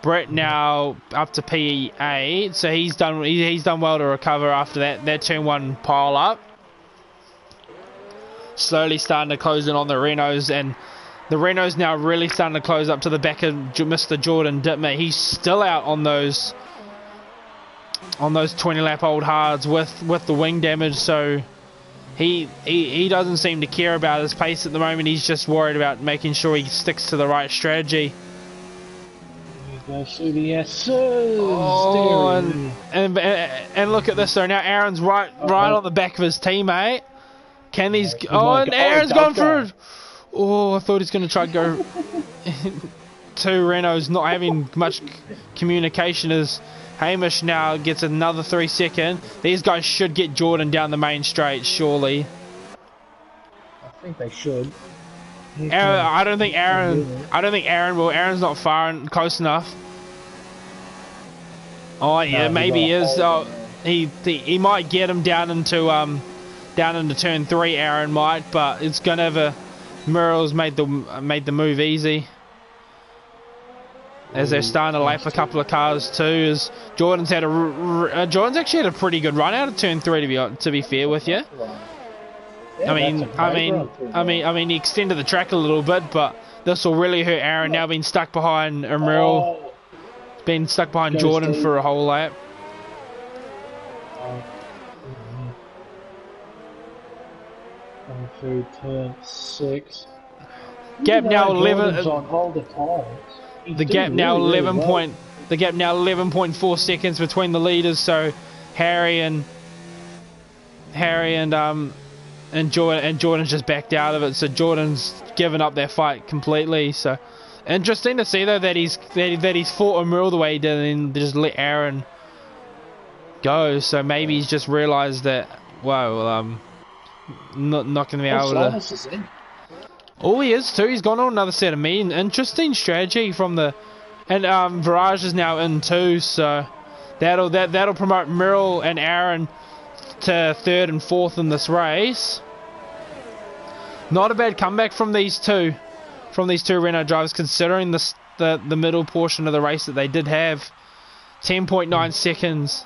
Brett now up to P8, so he's done well to recover after that turn 1 pile up. Slowly starting to close in on the Renaults, and the Renaults now really starting to close up to the back of Mr. Jordan Dittmer. He's still out on those 20 lap old hards with the wing damage, so he doesn't seem to care about his pace at the moment. He's just worried about making sure he sticks to the right strategy. Oh, and look at this though. Now Aaron's right on the back of his teammate. Can these? Oh, and Aaron's gone through. Oh, I thought he's going to try to go. Two Renaults not having much communication as Hamish now gets another 3 seconds. These guys should get Jordan down the main straight, surely. I think they should. I don't think Aaron will. Aaron's not far and close enough. Oh yeah, no, maybe he is. Oh, he might get him down into turn 3. Aaron might, but it's gonna have a. Murrell's made the move easy. As they're starting to lap a couple of cars too. As Jordan's actually had a pretty good run out of turn 3 to be fair with you. Yeah, I mean, he extended the track a little bit, but this will really hurt Aaron now being stuck behind Emeril, being stuck behind Jordan for a whole lap. Coming through turn 6. Gap now 11. On all the times. The gap now 11 The gap now 11.4 seconds between the leaders. So Harry and Jordan's just backed out of it. So Jordan's given up that fight completely. So interesting to see though that he's fought Emerald the way he did and just let Aaron go. So maybe he's just realised that not going to be able to. Oh, he is too. He's gone on another set of me. Interesting strategy from the. And Viraj is now in too, so that'll promote Merrill and Aaron to 3rd and 4th in this race. Not a bad comeback from these two Renault drivers, considering the middle portion of the race that they did have. 10.9 seconds.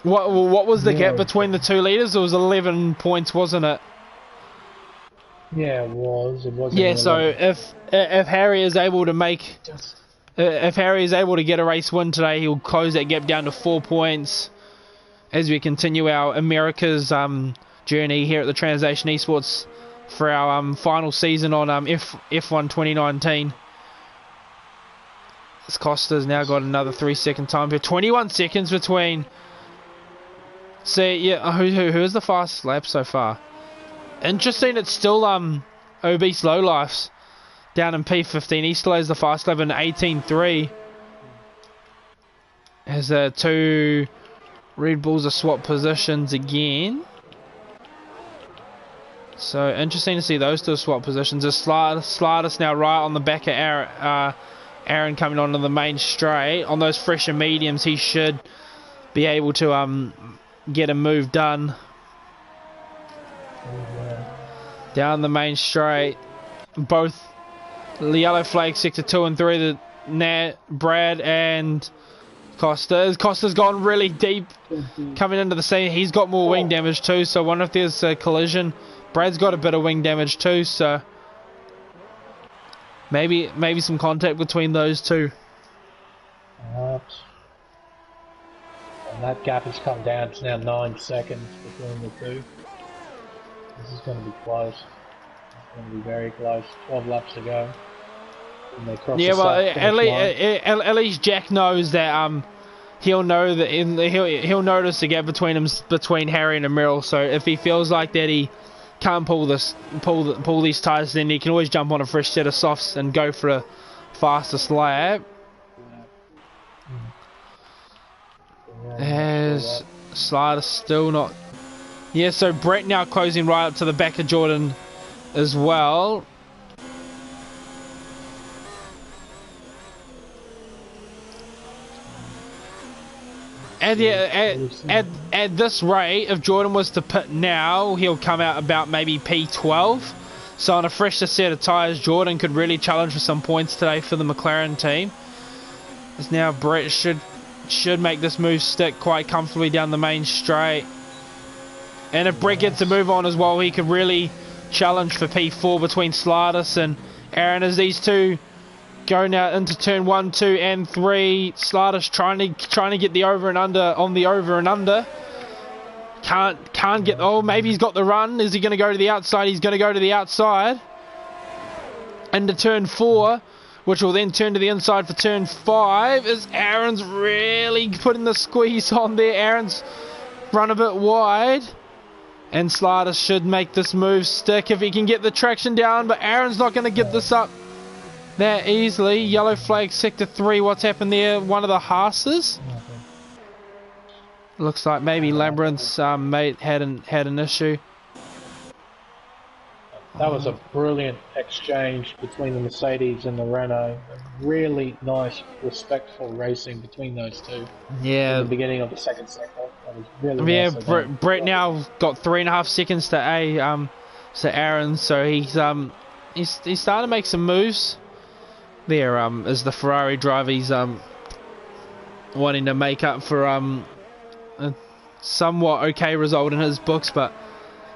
What was the gap between the two leaders? It was 11 points, wasn't it? Yeah, it was. Yeah, so if Harry is able to get a race win today, he'll close that gap down to 4 points as we continue our America's journey here at the Translation Esports for our final season on F1 2019. This Costa's now got another 3-second time here. 21 seconds between. See, yeah, who is the fastest lap so far? Interesting, it's still Obese Lowlifes down in P15. He still has the fast lap in 18.3. As the two Red Bulls are swap positions again. So interesting to see those two swap positions. As Slardus now right on the back of Aaron coming onto the main straight. On those fresher mediums, he should be able to get a move done. Down the main straight, both the yellow flag sector 2 and 3, Brad and Costa's gone really deep coming into the scene. He's got more wing damage too, so I wonder if there's a collision. Brad's got a bit of wing damage too, so maybe some contact between those two. And that gap has come down to now 9 seconds between the two. This is going to be close. It's going to be very close. 12 laps to go. Yeah, well, at least Jack knows that he'll know that he'll notice the gap between Harry and Emerald. So if he feels like that he can't pull these tires, then he can always jump on a fresh set of softs and go for a fastest lap. As Slider still not. Yeah, so Brett now closing right up to the back of Jordan as well. And yeah, at this rate, if Jordan was to pit now, he'll come out about maybe P12. So on a fresher set of tyres, Jordan could really challenge for some points today for the McLaren team. As now Brett should make this move stick quite comfortably down the main straight. And if Brett gets a move on as well, he could really challenge for P4 between Slardus and Aaron as these two go now into turn 1, 2 and 3. Slardus trying to get the over and under on the over and under. Can't get. Oh, maybe he's got the run. Is he going to go to the outside? He's going to go to the outside. Into turn 4, which will then turn to the inside for turn 5. As Aaron's really putting the squeeze on there. Aaron's run a bit wide. And Slardus should make this move stick if he can get the traction down. But Aaron's not going to get this up that easily. Yellow flag sector 3. What's happened there? One of the Haas's. Looks like maybe Labyrinth's mate had an issue. That was a brilliant exchange between the Mercedes and the Renault. Really nice, respectful racing between those two. Yeah. At the beginning of the second sector. That was really nice. Yeah, Brett now got 3.5 seconds to Aaron, so he's starting to make some moves there. As the Ferrari driver, he's wanting to make up for a somewhat okay result in his books, but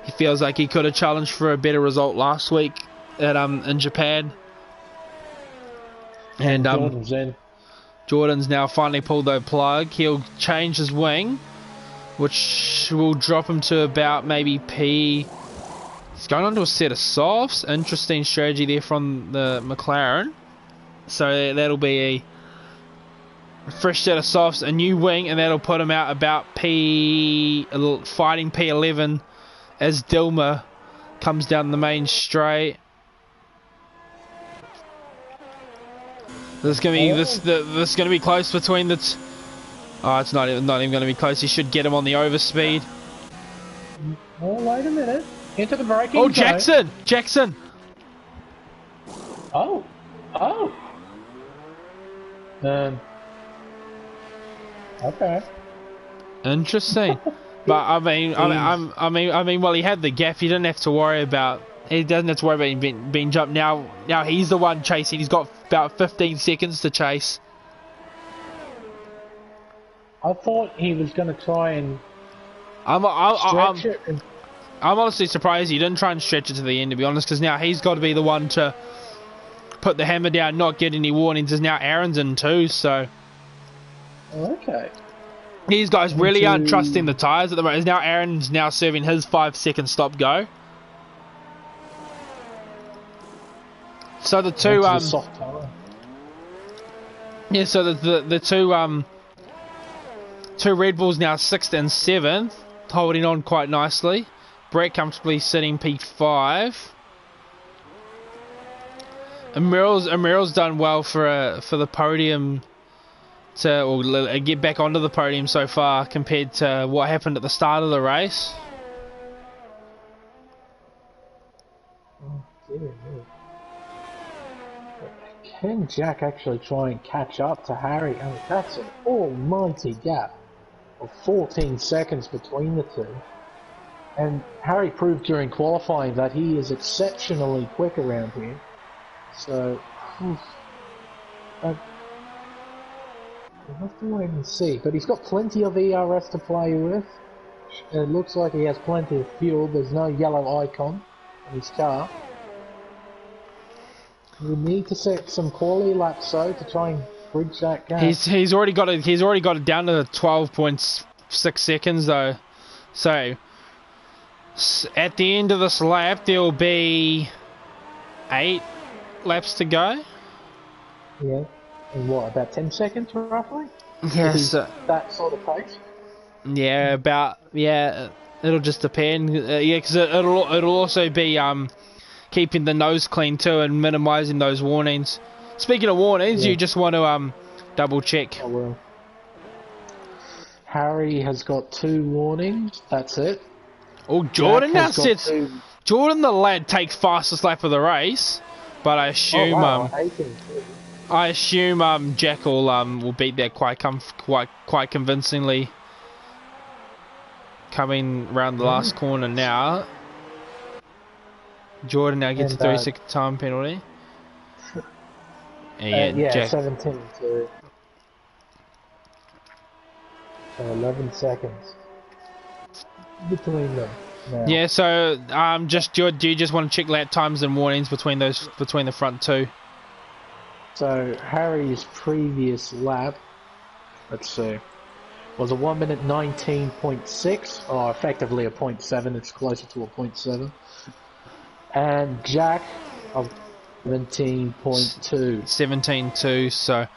he feels like he could have challenged for a better result last week at in Japan. And Jordan's now finally pulled the plug. He'll change his wing, which will drop him to about maybe P3 He's going on to a set of softs. Interesting strategy there from the McLaren. So that'll be a fresh set of softs, a new wing, and that'll put him out about fighting P11 as Dilma comes down the main straight. This is gonna be this is gonna be close between the. Oh, it's not even gonna be close. He should get him on the overspeed. Oh, wait a minute. Into the braking zone. Jackson! Oh! Okay. Interesting. But I mean, well, he had the gap. He didn't have to worry about. He doesn't have to worry about him being jumped. Now he's the one chasing. He's got about 15 seconds to chase. I thought he was going to try and stretch it. I'm honestly surprised he didn't try and stretch it to the end, to be honest, because now he's got to be the one to put the hammer down, not get any warnings, as now Aaron's in too, so... Okay. These guys really aren't trusting the tyres at the moment. Now Aaron's now serving his 5-second stop go. So the two... Yeah, so the two Red Bulls now 6th and 7th, holding on quite nicely. Brett comfortably sitting P5. Amiral's done well for the podium to get back onto the podium so far compared to what happened at the start of the race. Can Jack actually try and catch up to Harry? I mean, that's an almighty gap of 14 seconds between the two. And Harry proved during qualifying that he is exceptionally quick around here. So, we'll have to wait and see. But he's got plenty of ERS to play with. It looks like he has plenty of fuel. There's no yellow icon on his car. We need to set some quality laps though to try and bridge that gap. He's already got it down to 12.6 seconds though. So at the end of this lap there will be 8 laps to go. Yeah. In what, about 10 seconds roughly? Yes. That sort of pace? Yeah, it'll just depend. Yeah, because it'll also be keeping the nose clean too and minimising those warnings. Speaking of warnings, you just want to double check. I will. Harry has got 2 warnings, that's it. Oh, Jordan now sits. Jordan the lad takes fastest lap of the race, but I assume Jack will beat that quite convincingly. Coming round the last corner now. Jordan now gets a 30-second time penalty. And Jack. 17 to 11 seconds between them now. Yeah, so do you just want to check lap times and warnings between the front two? So Harry's previous lap, let's see, was a 1 minute 19.6, or effectively a 0.7. It's closer to a 0.7. And Jack of 17.2. 17.2. So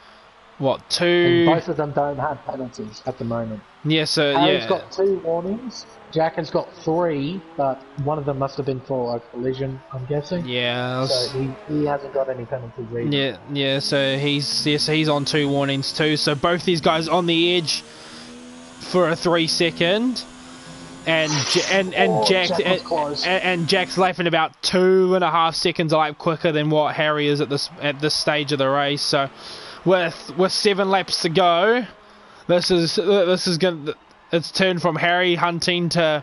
what, 2? And both of them don't have penalties at the moment. Yeah, so Harry's got 2 warnings. Jack has got 3, but one of them must have been for a collision, I'm guessing. Yeah. So he hasn't got any penalties either. Yeah. So he's on 2 warnings too. So both these guys on the edge for a 3-second. And Jack's lapping about 2.5 seconds a lap quicker than what Harry is at this stage of the race. So with 7 laps to go, this is gonna. It's turned from Harry hunting to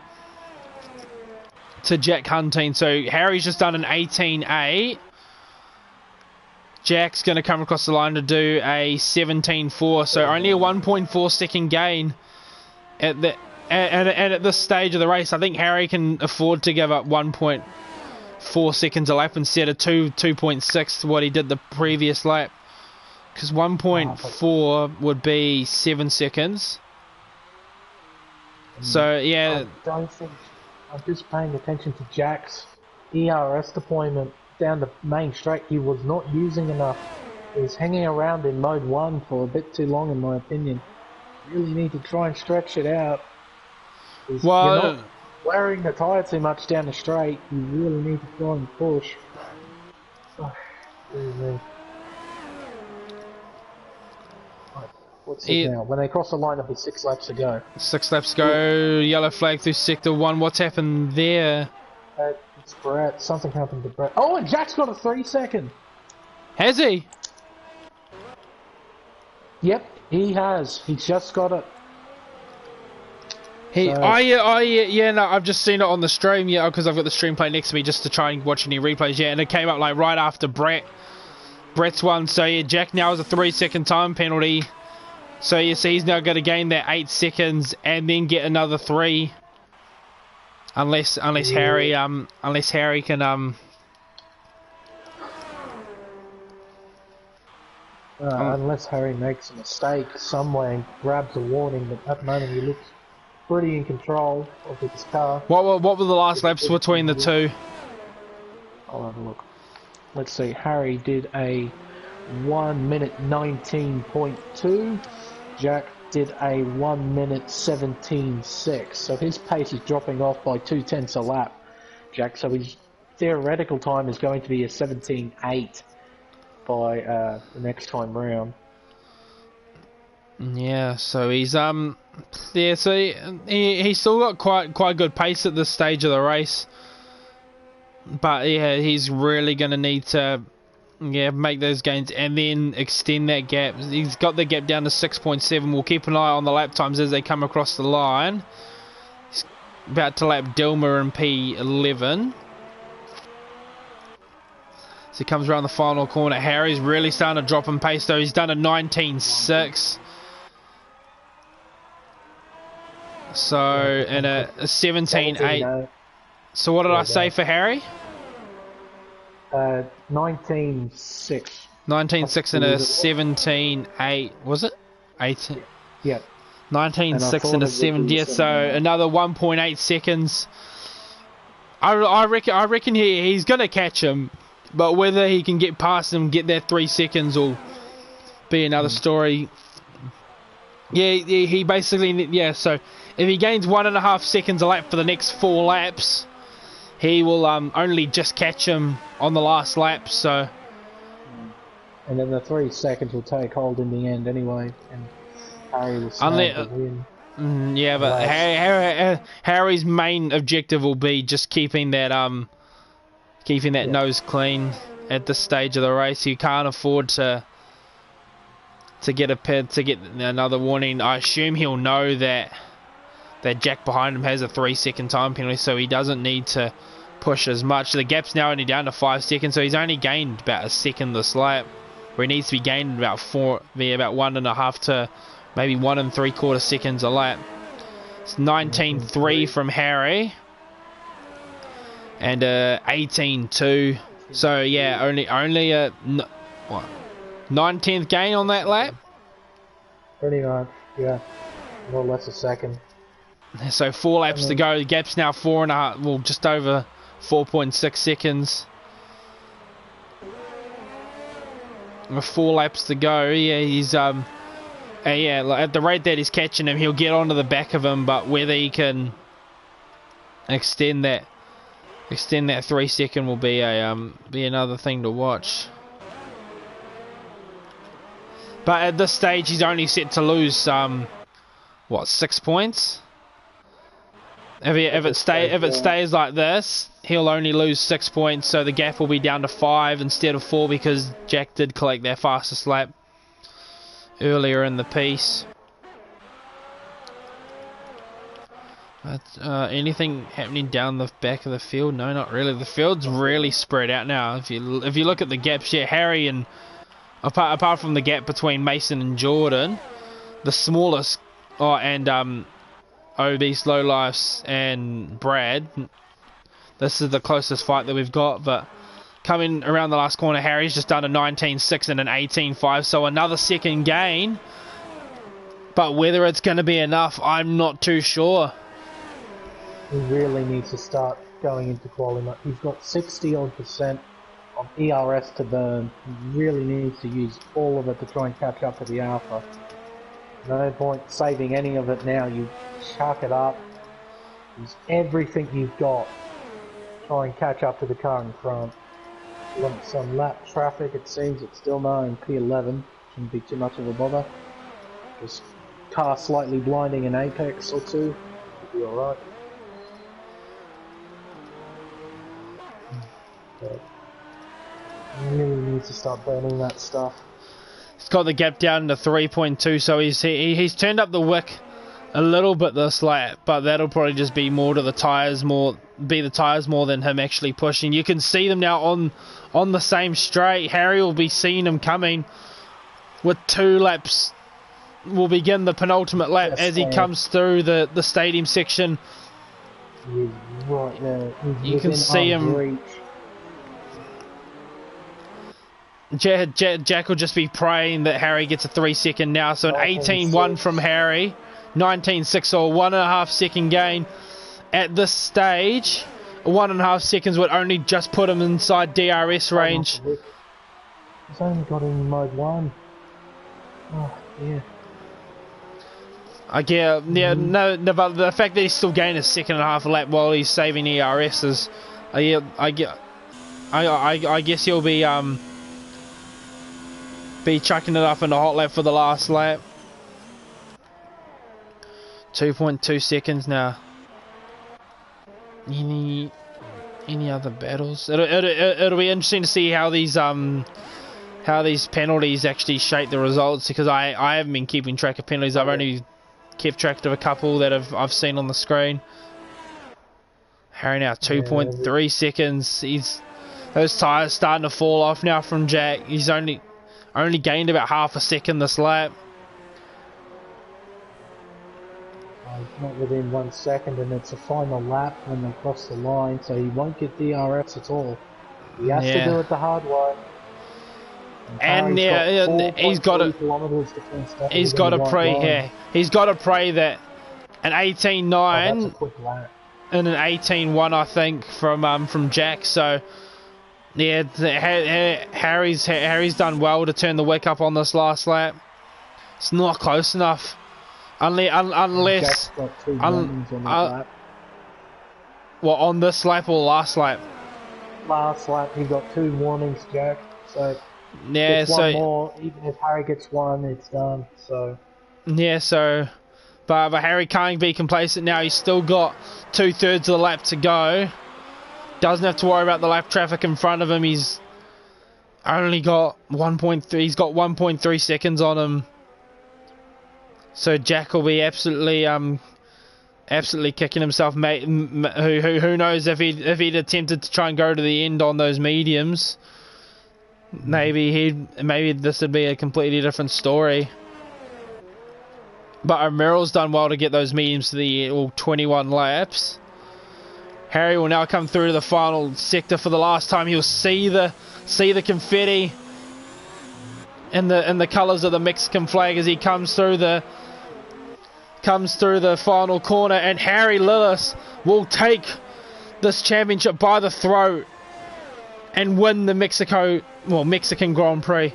Jack hunting. So Harry's just done an 18.8. Jack's going to come across the line to do a 17.4. So only a 1.4 second gain at this stage of the race. I think Harry can afford to give up 1.4 seconds a lap instead of 2.6 to what he did the previous lap. Because 1.4 would be 7 seconds. So yeah, I don't think I'm just paying attention to Jack's ERS deployment down the main straight he was not using enough. He was hanging around in mode 1 for a bit too long in my opinion. Really need to try and stretch it out. Well, you're not wearing the tyre too much down the straight. You really need to try and push. What's it now? When they cross the line, it'll be 6 laps to go. 6 laps to go. Yellow flag through sector 1. What's happened there? It's Brett. Something happened to Brett. Oh, and Jack's got a 3-second. Has he? Yep, he has. He's just got it. Yeah, no, I've just seen it on the stream, yeah, because I've got the stream play next to me just to try and watch any replays, yeah, and it came up like right after Brett's one, so yeah, Jack now has a 3-second time penalty, so you see he's now going to gain that 8 seconds and then get another 3, unless Harry can unless Harry makes a mistake somewhere and grabs a warning, but at the moment he looks pretty in control of his car. What were the last laps between the two? I'll have a look. Let's see, Harry did a 1 minute 19.2. Jack did a 1 minute 17.6. So his pace is dropping off by 0.2 a lap, Jack. So his theoretical time is going to be a 17.8 by the next time round. Yeah, so he's so he's still got quite good pace at this stage of the race, but yeah, he's really gonna need to make those gains and then extend that gap. He's got the gap down to 6.7. We'll keep an eye on the lap times as they come across the line. He's about to lap Dilma in P11. So he comes around the final corner. Harry's really starting to drop in pace though. He's done a 19.6. So, and a 17.8. So what did I say for Harry? 19.6. 19.6 and a 17.8. Was it? 18. Yeah. 19.6 and a 7. Yeah, so another 1.8 seconds. I reckon he's going to catch him. But whether he can get past him, get that 3 seconds, will be another story. Yeah, he basically, so if he gains 1.5 seconds a lap for the next 4 laps, he will only just catch him on the last lap, so. And then the 3 seconds will take hold in the end anyway, and Harry will snag the win. Yeah, but Harry's main objective will be just keeping that nose clean at this stage of the race. You can't afford to get another warning. I assume he'll know that Jack behind him has a 3-second time penalty, so he doesn't need to push as much. The gap's now only down to 5 seconds, so he's only gained about a second this lap, where he needs to be gaining about 1.5 to maybe 1 3/4 seconds a lap. It's 19.3 from Harry. And 18.2, so yeah, only a 9/10 gain on that lap. Pretty much, yeah, more or less a second. So 4 laps to go. The gap's now 4.5, well, just over 4.6 seconds. With 4 laps to go, yeah, he's at the rate that he's catching him, he'll get onto the back of him. But whether he can extend that 3 second will be another thing to watch. But at this stage, he's only set to lose 6 points. If it stays like this, he'll only lose 6 points. So the gap will be down to 5 instead of 4 because Jack did collect their fastest lap earlier in the piece. Anything happening down the back of the field? No, not really. The field's really spread out now. If you look at the gaps, yeah, Harry and apart from the gap between Mason and Jordan, the smallest, and Obese, Lowlifes and Brad. This is the closest fight that we've got. But coming around the last corner, Harry's just done a 19.6 and an 18.5, so another second gain. But whether it's going to be enough, I'm not too sure. He really needs to start going into quality. He's got 60% of ERS to burn. He really needs to use all of it to try and catch up to the Alpha. No point saving any of it now. You chuck it up. Use everything you've got. Try and catch up to the car in front. Want some lap traffic, it seems. It's still now in P11. Shouldn't be too much of a bother. Just car slightly blinding an apex or two. Should be alright. But really needs to start burning that stuff. He's got the gap down to 3.2, so he's turned up the wick a little bit this lap, but that'll probably just be more to the tyres, more than him actually pushing. You can see them now on the same straight. Harry will be seeing him coming with 2 laps. Will begin the penultimate lap as he comes through the stadium section. He's right there. You can see him. Reach. Jack will just be praying that Harry gets a 3-second now. So an 18.1 from Harry. 19.6, so a 1.5 second gain at this stage. 1.5 seconds would only just put him inside DRS range. He's only got in mode 1. Oh, yeah. No, but the fact that he's still gaining a 2.5 lap while he's saving ERS is, I guess he'll be chucking it up in the hot lap for the last lap. 2.2 seconds now. Any other battles? It'll be interesting to see how these penalties actually shape the results, because I haven't been keeping track of penalties. I've only kept track of a couple that I've seen on the screen. Harry now 2.3 seconds. Those tyres starting to fall off now from Jack. He's only gained about half a second this lap. He's not within 1 second, and it's a final lap when they cross the line, so he won't get DRS at all. He has to do it the hard way. And he's got to pray. He's got to pray that an 18.9 and an 18.1, I think, from Jack. So yeah, Harry's done well to turn the wick up on this last lap. It's not close enough. Unless on this lap or last lap? Last lap he got 2 warnings, Jack. So yeah, one more. Even if Harry gets 1, it's done. So yeah, but Harry can't be complacent now. He's still got 2/3 of the lap to go. Doesn't have to worry about the lap traffic in front of him. He's only got 1.3. He's got 1.3 seconds on him. So Jack will be absolutely kicking himself, mate. Who knows if he'd attempted to try and go to the end on those mediums, maybe this would be a completely different story. But O'Merrill's done well to get those mediums to the 21 laps. Harry will now come through to the final sector for the last time. He'll see the confetti in the colours of the Mexican flag as he comes through the final corner, and Harry Lillis will take this championship by the throat and win the Mexican Grand Prix.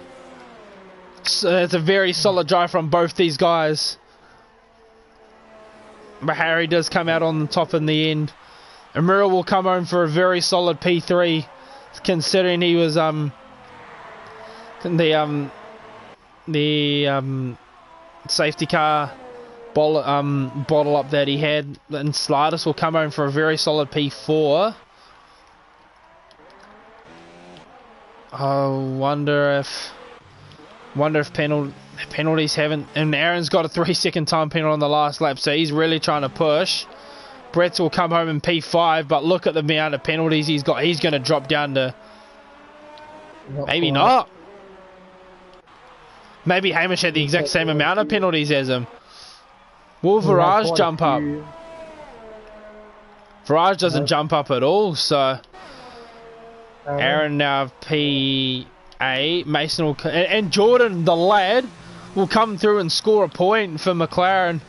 So it's a very solid drive from both these guys, but Harry does come out on the top in the end. Amira will come home for a very solid P3, considering he was the safety car bottle up that he had. And Slardis will come home for a very solid P4. I wonder if penalties haven't, and Aaron's got a 3-second time penalty on the last lap, so he's really trying to push. Brett will come home in P5, but look at the amount of penalties he's got. He's going to drop down to maybe not. Maybe Hamish had the exact same amount of penalties as him. Will Viraj jump up? Viraj doesn't jump up at all, so Aaron now P8. Mason will, and Jordan, the lad, will come through and score a point for McLaren.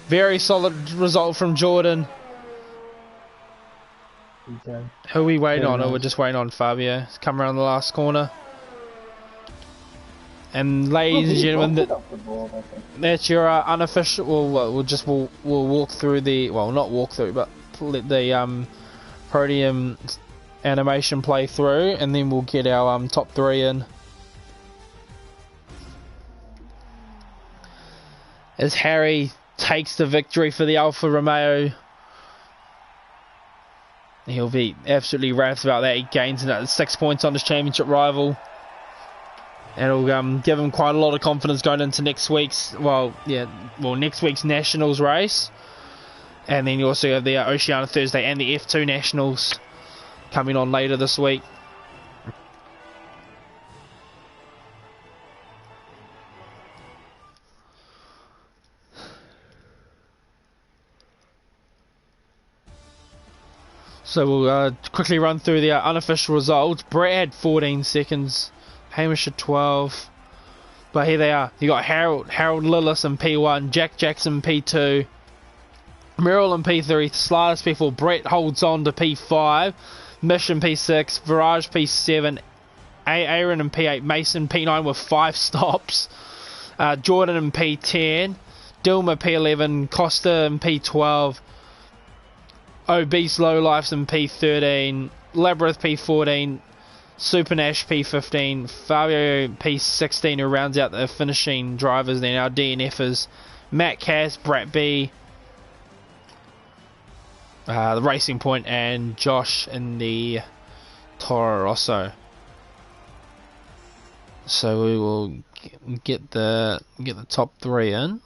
Very solid result from Jordan. Who are we waiting on? Nice. Or we're just waiting on Fabio. He's come around the last corner. And ladies and gentlemen, that's your unofficial. We'll walk through the not walk through, but let the podium animation play through, and then we'll get our top 3 in. As Harry takes the victory for the Alfa Romeo. He'll be absolutely rapt about that. He gains another 6 points on his championship rival. And it'll give him quite a lot of confidence going into next week's, next week's Nationals race. And then you also have the Oceania Thursday and the F2 Nationals coming on later this week. So we'll quickly run through the unofficial results. Brett had 14 seconds, Hamish at 12. But here they are. You got Harold Lillis in P1, Jack Jackson P2, Merrill in P3, Slightest P4, Brett holds on to P5, Mission P6, Virage P7, Aaron in P8, Mason P9 with 5 stops, Jordan in P10, Dilma P11, Costa in P12, Obese Lowlifes in P13, Labyrinth P14, Super Nash P15, Fabio P16, who rounds out the finishing drivers. Then our DNFers, Matt Cass, Brett B, the Racing Point, and Josh in the Toro Rosso. So we will get the top 3 in.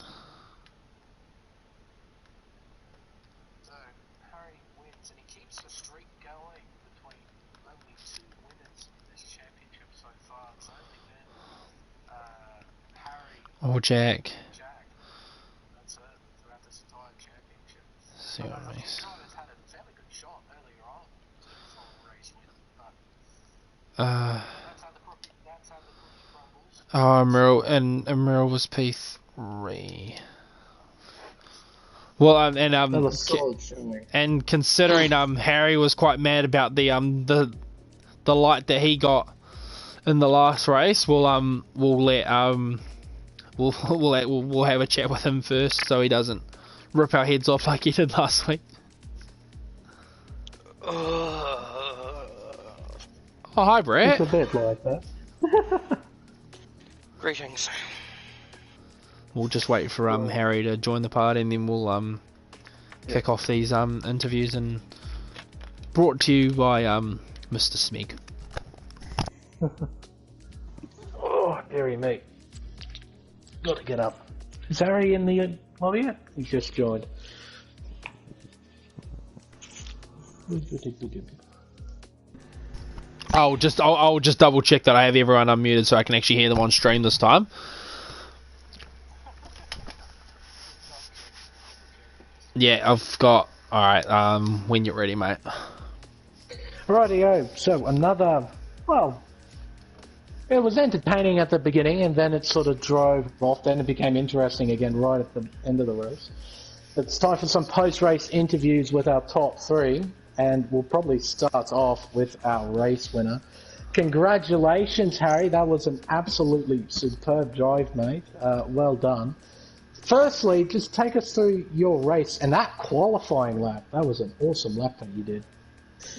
Or Jack. That's it throughout this entire championship. See what I mean. Had a fairly good shot earlier on to race win, but that's how the cookie crumbles. Merrill was P3. Well, and considering Harry was quite mad about the light that he got in the last race, we'll have a chat with him first so he doesn't rip our heads off like he did last week. Oh, hi, Brett. It's a bit like that. Greetings. We'll just wait for Harry to join the party, and then we'll kick off these interviews, and brought to you by Mr. Smeg. Oh, dearie me. Got to get up. Is Harry in the lobby yet? He's just joined. I'll just double check that I have everyone unmuted so I can actually hear them on stream this time. Yeah, I've got. All right. When you're ready, mate. Rightio. So another. Well, it was entertaining at the beginning, and then it sort of drove off. Then it became interesting again right at the end of the race. It's time for some post-race interviews with our top 3, and we'll probably start off with our race winner. Congratulations, Harry. That was an absolutely superb drive, mate. Well done. Firstly, just take us through your race and that qualifying lap. That was an awesome lap that you did.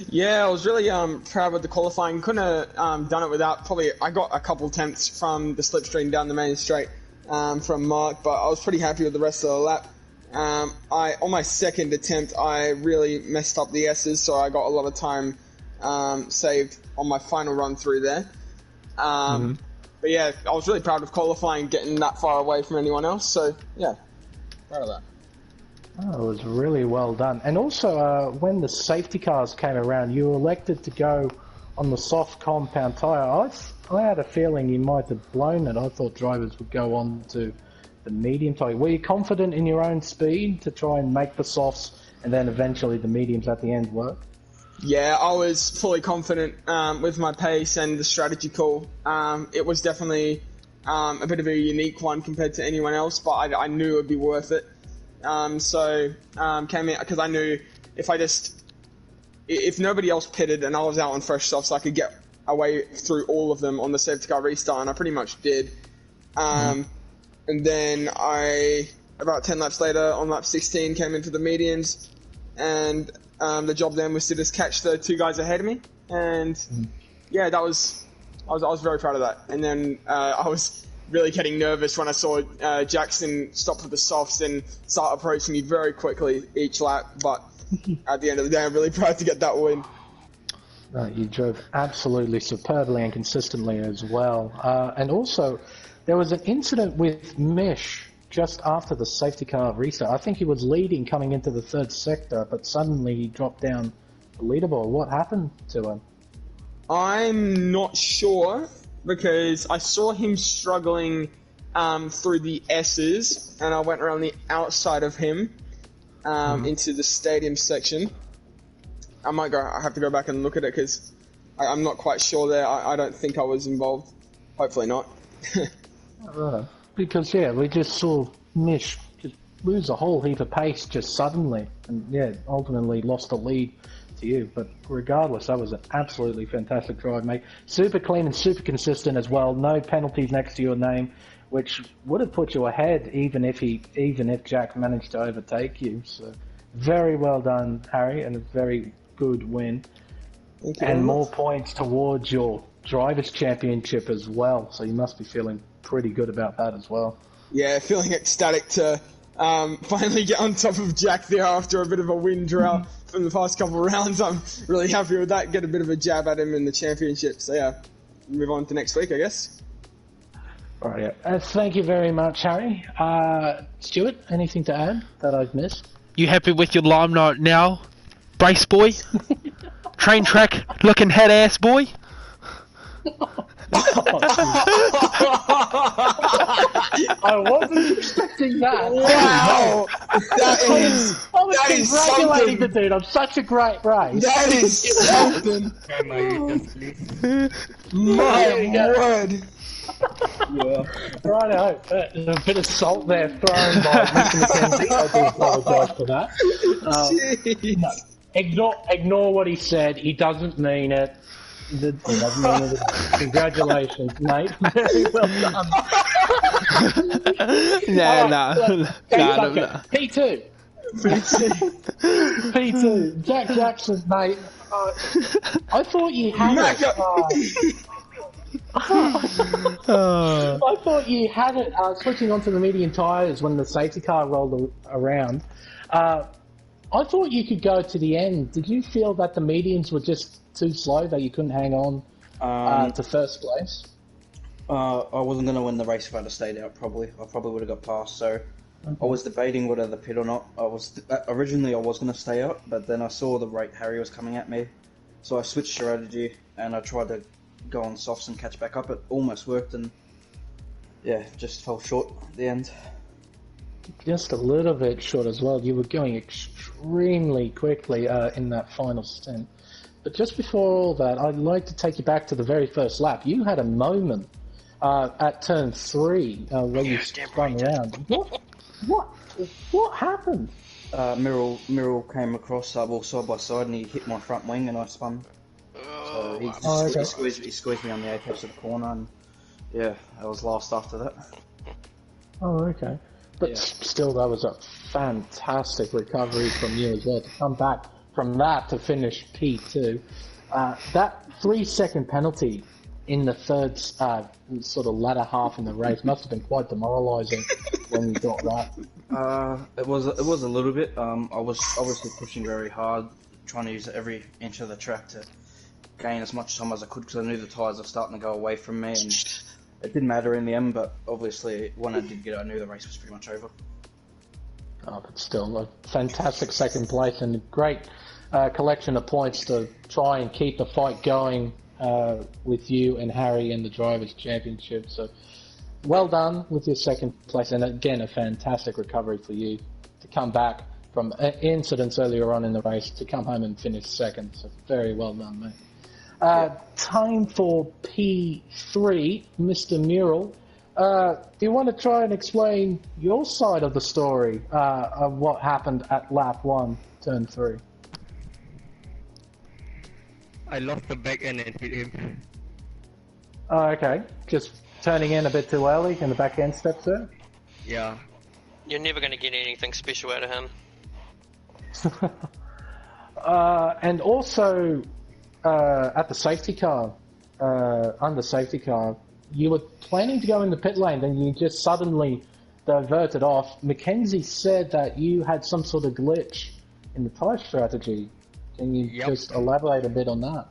Yeah, I was really proud with the qualifying. Couldn't have done it without I got a couple attempts from the slipstream down the main straight from Mark, but I was pretty happy with the rest of the lap. On my second attempt, I really messed up the S's, so I got a lot of time saved on my final run through there. But yeah, I was really proud of qualifying, getting that far away from anyone else, so yeah, proud of that. Oh, it was really well done. And also, when the safety cars came around, you elected to go on the soft compound tyre. I had a feeling you might have blown it. I thought drivers would go on to the medium tyre. Were you confident in your own speed to try and make the softs and then eventually the mediums at the end work? Yeah, I was fully confident with my pace and the strategy call. It was definitely a bit of a unique one compared to anyone else, but I knew it would be worth it. So came in because I knew if I just if nobody else pitted and I was out on fresh softs, I could get away through all of them on the safety car restart, and I pretty much did. And then about 10 laps later, on lap 16, came into the medians, and the job then was to just catch the 2 guys ahead of me, and yeah, I was very proud of that. And then I was really getting nervous when I saw Jackson stop for the softs and start approaching me very quickly each lap, but at the end of the day, I'm really proud to get that win. You drove absolutely superbly and consistently as well. And also, there was an incident with Mish just after the safety car restart. I think he was leading coming into the 3rd sector, but suddenly he dropped down the leaderboard. What happened to him? I'm not sure, because I saw him struggling through the S's, and I went around the outside of him into the stadium section. I have to go back and look at it, because I'm not quite sure there. I don't think I was involved. Hopefully not. Because, yeah, we just saw Mish just lose a whole heap of pace just suddenly, and, yeah, ultimately lost the lead to you. But regardless, that was an absolutely fantastic drive, mate. Super clean and super consistent as well. No penalties next to your name, which would have put you ahead even if Jack managed to overtake you. So, very well done, Harry, and a very good win. And more points towards your Drivers' Championship as well, so you must be feeling pretty good about that as well. Yeah, feeling ecstatic to finally get on top of Jack there after a bit of a wind drought from the past couple of rounds. I'm really happy with that, get a bit of a jab at him in the championship. So yeah, move on to next week, I guess. All right, yeah. Thank you very much, Harry. Stuart, anything to add that I've missed? You happy with your limelight now, brace boy? Train track looking head ass boy? I wasn't expecting that. Wow, that is congratulating the dude on such a great race. That is something. My word. Yeah. Right, I hope a bit of salt there thrown by Mr. McKenzie. I do apologise for that. No, ignore what he said. He doesn't mean it. Congratulations, mate. Very well done. No. P2. P2. Jack Jackson, mate. I thought you had it. I thought you had it. Switching onto the medium tyres when the safety car rolled around. I thought you could go to the end. Did you feel that the mediums were just too slow, that you couldn't hang on to first place? I wasn't going to win the race if I'd have stayed out, probably. I probably would have got past, so I was debating whether the pit or not. Originally I was going to stay out, but then I saw the rate Harry was coming at me, so I switched strategy, and I tried to go on softs and catch back up. It almost worked, and yeah, just fell short at the end. Just a little bit short as well. You were going extremely quickly in that final stint. But just before all that, I'd like to take you back to the very first lap. You had a moment at turn 3 where you spun around. What happened? Mirror came across side by side, and he hit my front wing, and I spun. So he squeezed me on the apex of the corner, and yeah, I was last after that. Oh, okay. But yeah, still, that was a fantastic recovery from you as well, to come back from that to finish P2. That 3-second penalty in the third sort of latter half in the race must have been quite demoralising when you got that. It was a little bit. I was obviously pushing very hard, trying to use every inch of the track to gain as much time as I could, because I knew the tyres were starting to go away from me, and it didn't matter in the end. But obviously, when I did get it, I knew the race was pretty much over. Oh, but still, a fantastic second place and a great collection of points to try and keep the fight going with you and Harry in the Drivers' Championship. So, well done with your second place, and again, a fantastic recovery for you to come back from incidents earlier on in the race to come home and finish second. So, very well done, mate. Time for P3, Mr. Mural. Do you want to try and explain your side of the story of what happened at lap 1, turn 3? I lost the back end and hit him. Oh, okay. Just turning in a bit too early and the back end steps through? Yeah. You're never going to get anything special out of him. And also, at the safety car, under safety car, you were planning to go in the pit lane, then you just suddenly diverted off. Mackenzie said that you had some sort of glitch in the tyre strategy. Can you just elaborate a bit on that?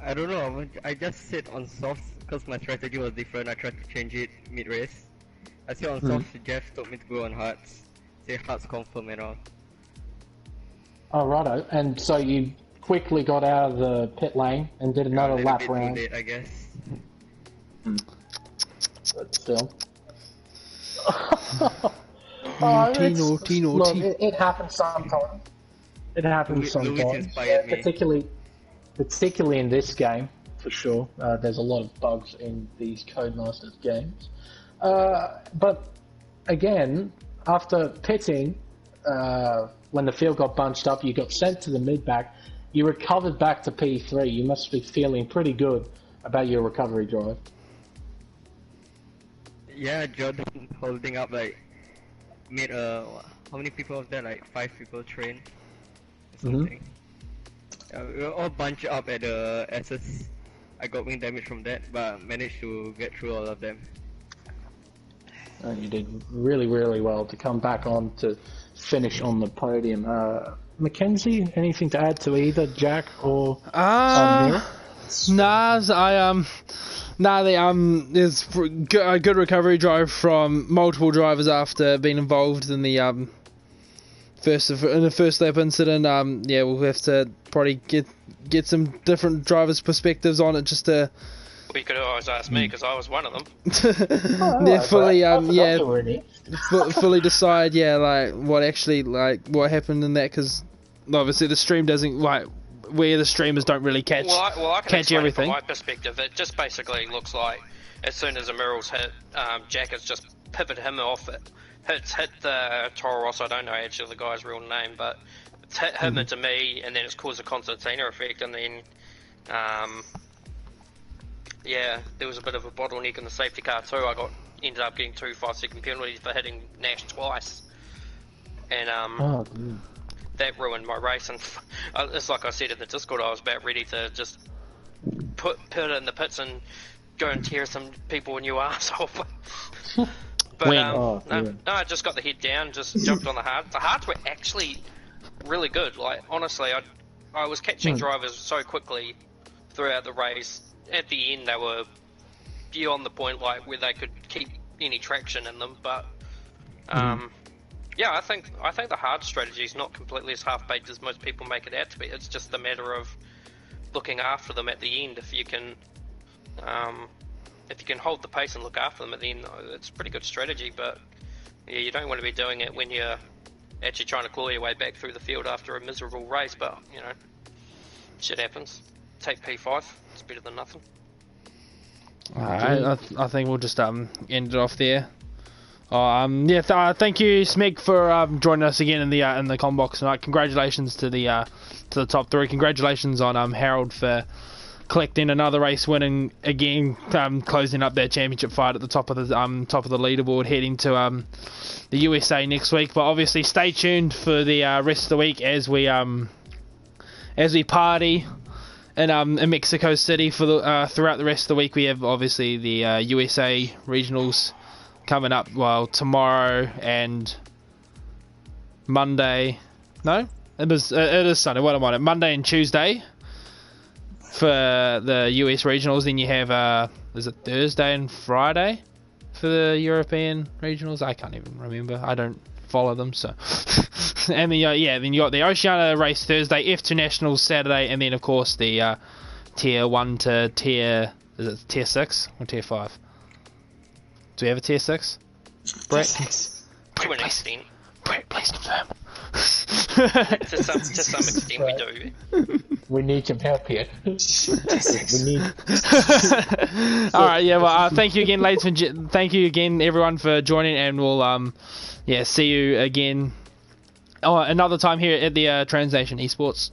I don't know, I just sit on softs because my strategy was different. I tried to change it mid-race. I sit on softs, Jeff told me to go on hards. Say hards confirm and all. Oh, righto. And so you quickly got out of the pit lane and did another lap round. Late, I guess. But still. Naughty. Look, it happens sometimes. It happens sometimes. Particularly in this game, for sure. There's a lot of bugs in these Codemasters games. But again, after pitting, when the field got bunched up, you got sent to the mid-back, you recovered back to P3. You must be feeling pretty good about your recovery drive. Yeah, Jordan holding up made how many people was there? Like 5 people train or something. We were all bunched up at the SS. I got wing damage from that, but managed to get through all of them. You did really, really well to come back on to finish on the podium. Mackenzie, anything to add to either Jack or Neil? There's a good recovery drive from multiple drivers after being involved in the first lap incident. We'll have to probably get some different drivers' perspectives on it just to. Well, you could always ask me because I was one of them. Fully decide what happened in that, because obviously the stream doesn't where the streamers don't really catch I can catch everything. From my perspective, it just basically looks like as soon as a mirror's hit, Jack has just pivoted him off it. Hit the Toro Rosso, I don't know actually the guy's real name, but it's hit him into me, and then it's caused a Constantina effect, and then there was a bit of a bottleneck in the safety car too. I ended up getting 2 5-second penalties for hitting Nash twice, and that ruined my race. And it's like I said in the Discord, I was about ready to just put it in the pits and go and tear some people a new arse off. But no, I just got the head down, just jumped on the hards. The hards were actually really good. Like honestly, I was catching drivers so quickly throughout the race. At the end, they were beyond the point where they could keep any traction in them. But I think the hard strategy is not completely as half-baked as most people make it out to be. It's just a matter of looking after them at the end. If you can hold the pace and look after them at the end, it's a pretty good strategy. But yeah, you don't want to be doing it when you're actually trying to claw your way back through the field after a miserable race. But shit happens. Take P5. It's better than nothing. Alright, I think we'll just end it off there. Thank you, Smeg, for joining us again in the com box tonight. Congratulations to the top 3. Congratulations on Harold for collecting another race win and again closing up that championship fight at the top of the leaderboard, heading to the USA next week. But obviously, stay tuned for the rest of the week as we party in Mexico City for the throughout the rest of the week. We have obviously the USA regionals coming up, tomorrow and Monday. No, it is Sunday. What am I on? Monday and Tuesday for the US regionals. Then you have is it Thursday and Friday for the European regionals? I can't even remember. I don't follow them, so. And then then you got the Oceania race Thursday, F2 Nationals Saturday, and then of course the tier 1 to tier 6 or tier 5? Do we have a tier 6? Brett? To an extent. Brett, please confirm. to some extent we do. We need some help here. Alright, thank you again, thank you again everyone for joining, and we'll see you again another time here at the Transnation Esports.